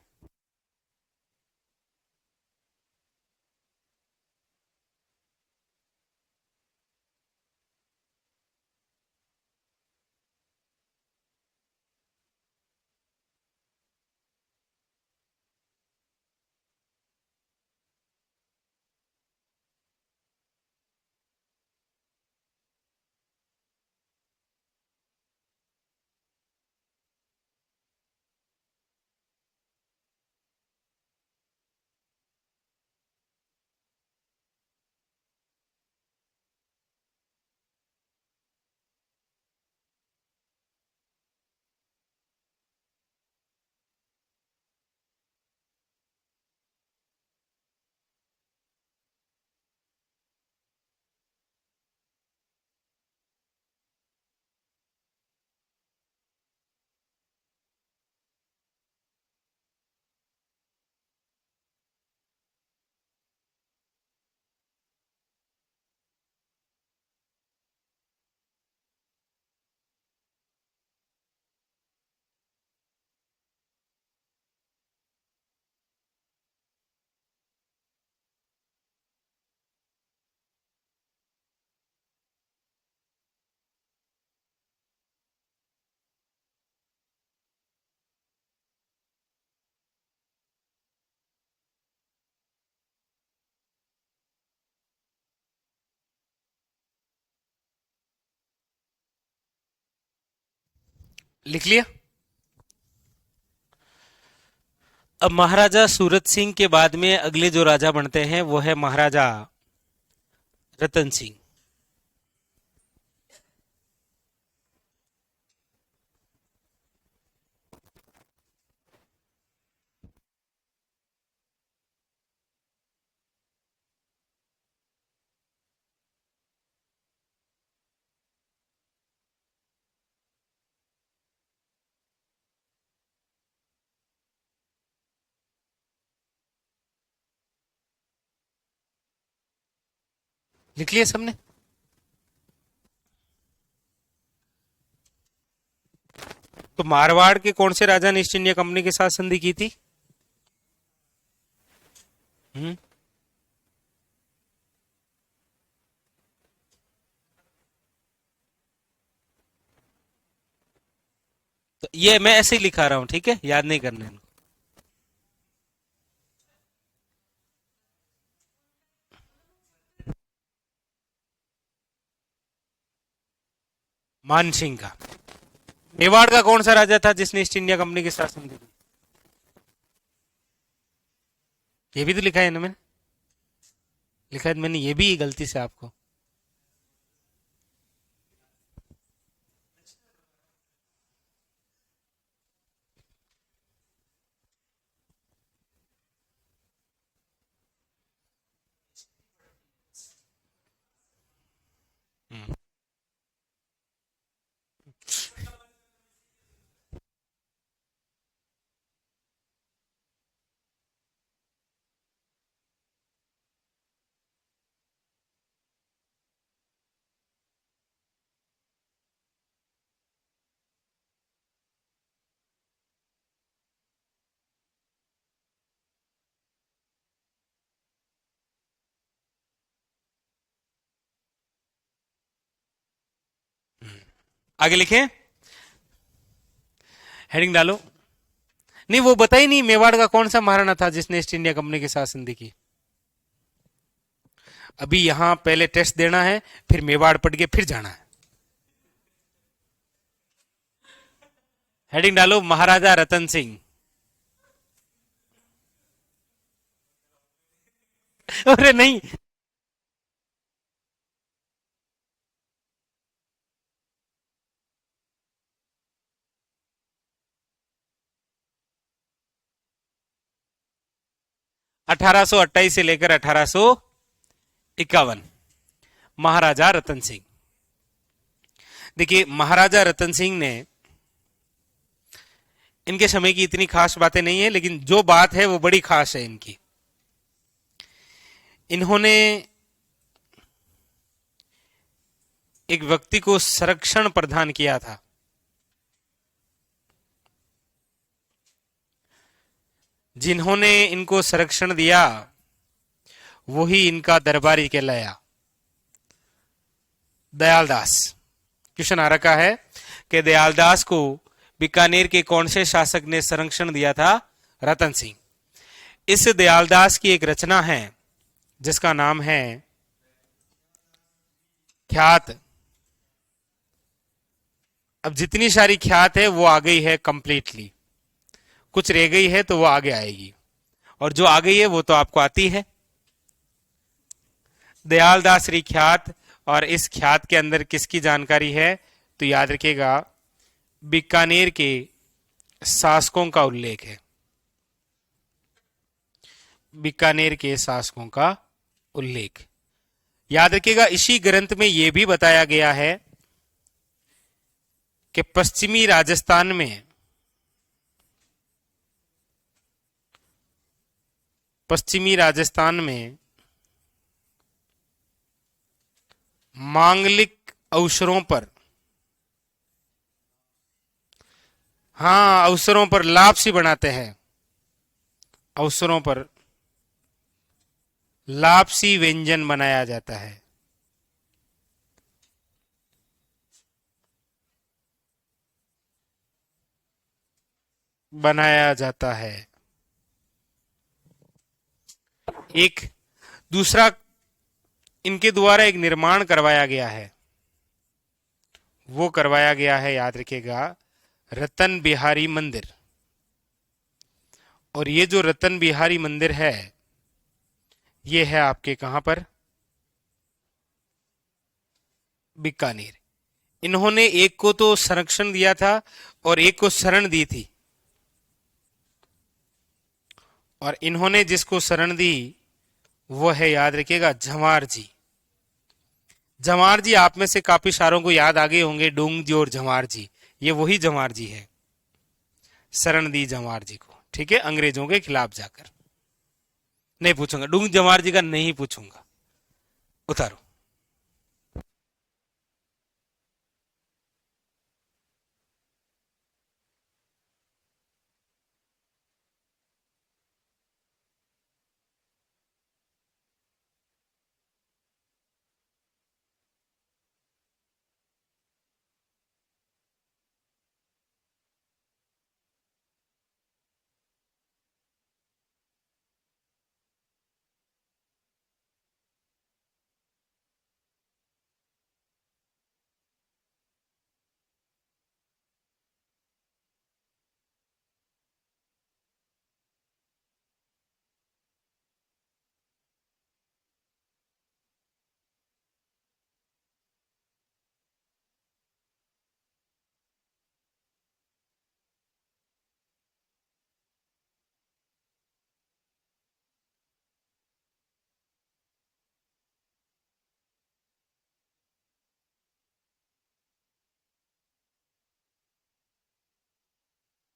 लिख लिया। अब महाराजा सूरत सिंह के बाद में अगले जो राजा बनते हैं वो है महाराजा रतन सिंह। लिख लिया सबने। तो मारवाड़ के कौन से राजा ने ईस्ट इंडिया कंपनी के साथ संधि की थी, तो ये मैं ऐसे ही लिखा रहा हूं, ठीक है, याद नहीं करने। मान सिंह का। मेवाड़ का कौन सा राजा था जिसने ईस्ट इंडिया कंपनी के साथ संधि की, ये भी तो लिखा है ना मैंने, लिखा है मैंने ये भी गलती से आपको। आगे लिखें, हेडिंग डालो। नहीं वो बता ही नहीं, मेवाड़ का कौन सा महाराणा था जिसने ईस्ट इंडिया कंपनी के साथ संधि की। अभी यहां पहले टेस्ट देना है, फिर मेवाड़ पढ़ के फिर जाना है। हेडिंग डालो, महाराजा रतन सिंह। अरे नहीं, 1828 से लेकर 1851, महाराजा रतन सिंह। देखिए महाराजा रतन सिंह ने, इनके समय की इतनी खास बातें नहीं है, लेकिन जो बात है वो बड़ी खास है इनकी। इन्होंने एक व्यक्ति को संरक्षण प्रदान किया था। जिन्होंने इनको संरक्षण दिया वही इनका दरबारी कहलाया, दयालदास। क्वेश्चन आ रखा है कि दयालदास को बीकानेर के कौन से शासक ने संरक्षण दिया था? रतन सिंह। इस दयालदास की एक रचना है जिसका नाम है ख्यात। अब जितनी सारी ख्यात है वो आ गई है कंप्लीटली, कुछ रह गई है तो वो आगे आएगी, और जो आ गई है वो तो आपको आती है। दयालदास री ख्यात, और इस ख्यात के अंदर किसकी जानकारी है? तो याद रखिएगा, बीकानेर के शासकों का उल्लेख है। बीकानेर के शासकों का उल्लेख याद रखिएगा। इसी ग्रंथ में यह भी बताया गया है कि पश्चिमी राजस्थान में, पश्चिमी राजस्थान में मांगलिक अवसरों पर, हाँ अवसरों पर लापसी बनाते हैं, अवसरों पर लापसी व्यंजन बनाया जाता है। बनाया जाता है। एक दूसरा इनके द्वारा एक निर्माण करवाया गया है, वो करवाया गया है, याद रखिएगा, रतन बिहारी मंदिर। और ये जो रतन बिहारी मंदिर है ये है आपके कहां पर? बीकानेर। इन्होंने एक को तो संरक्षण दिया था और एक को शरण दी थी, और इन्होंने जिसको शरण दी वो है, याद रखिएगा, जवार जी। जवार जी आप में से काफी सारों को याद आ गए होंगे, डूंग जी और जवार जी, ये वही जवार जी है, शरण दी जवार जी को, ठीक है, अंग्रेजों के खिलाफ जाकर। नहीं पूछूंगा, डूंग जवार जी का नहीं पूछूंगा, उतारो।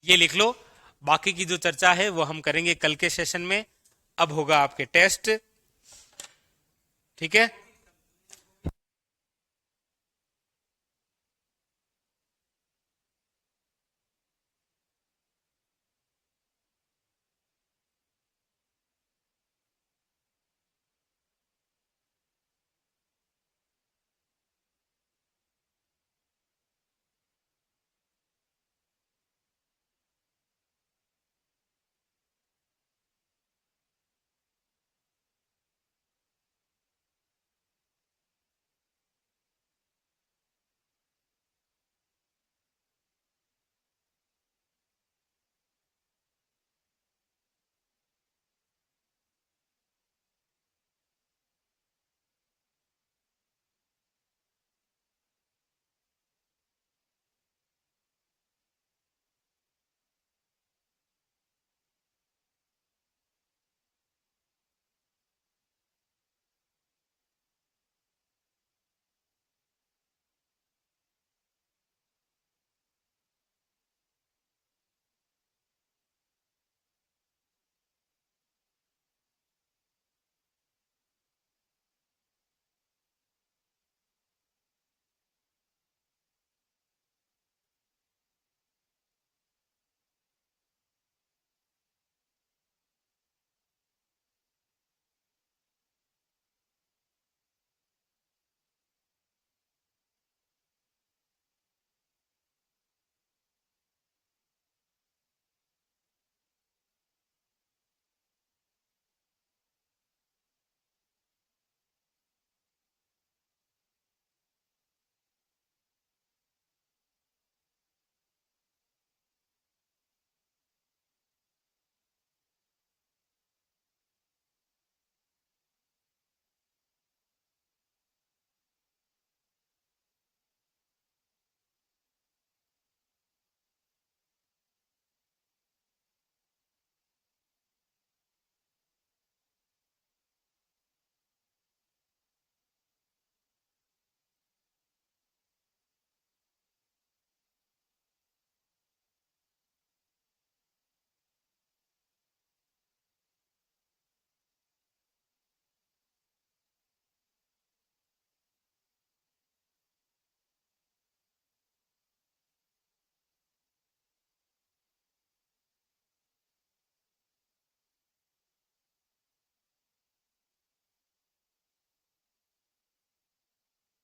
ये लिख लो, बाकी की जो चर्चा है वो हम करेंगे कल के सेशन में। अब होगा आपके टेस्ट, ठीक है।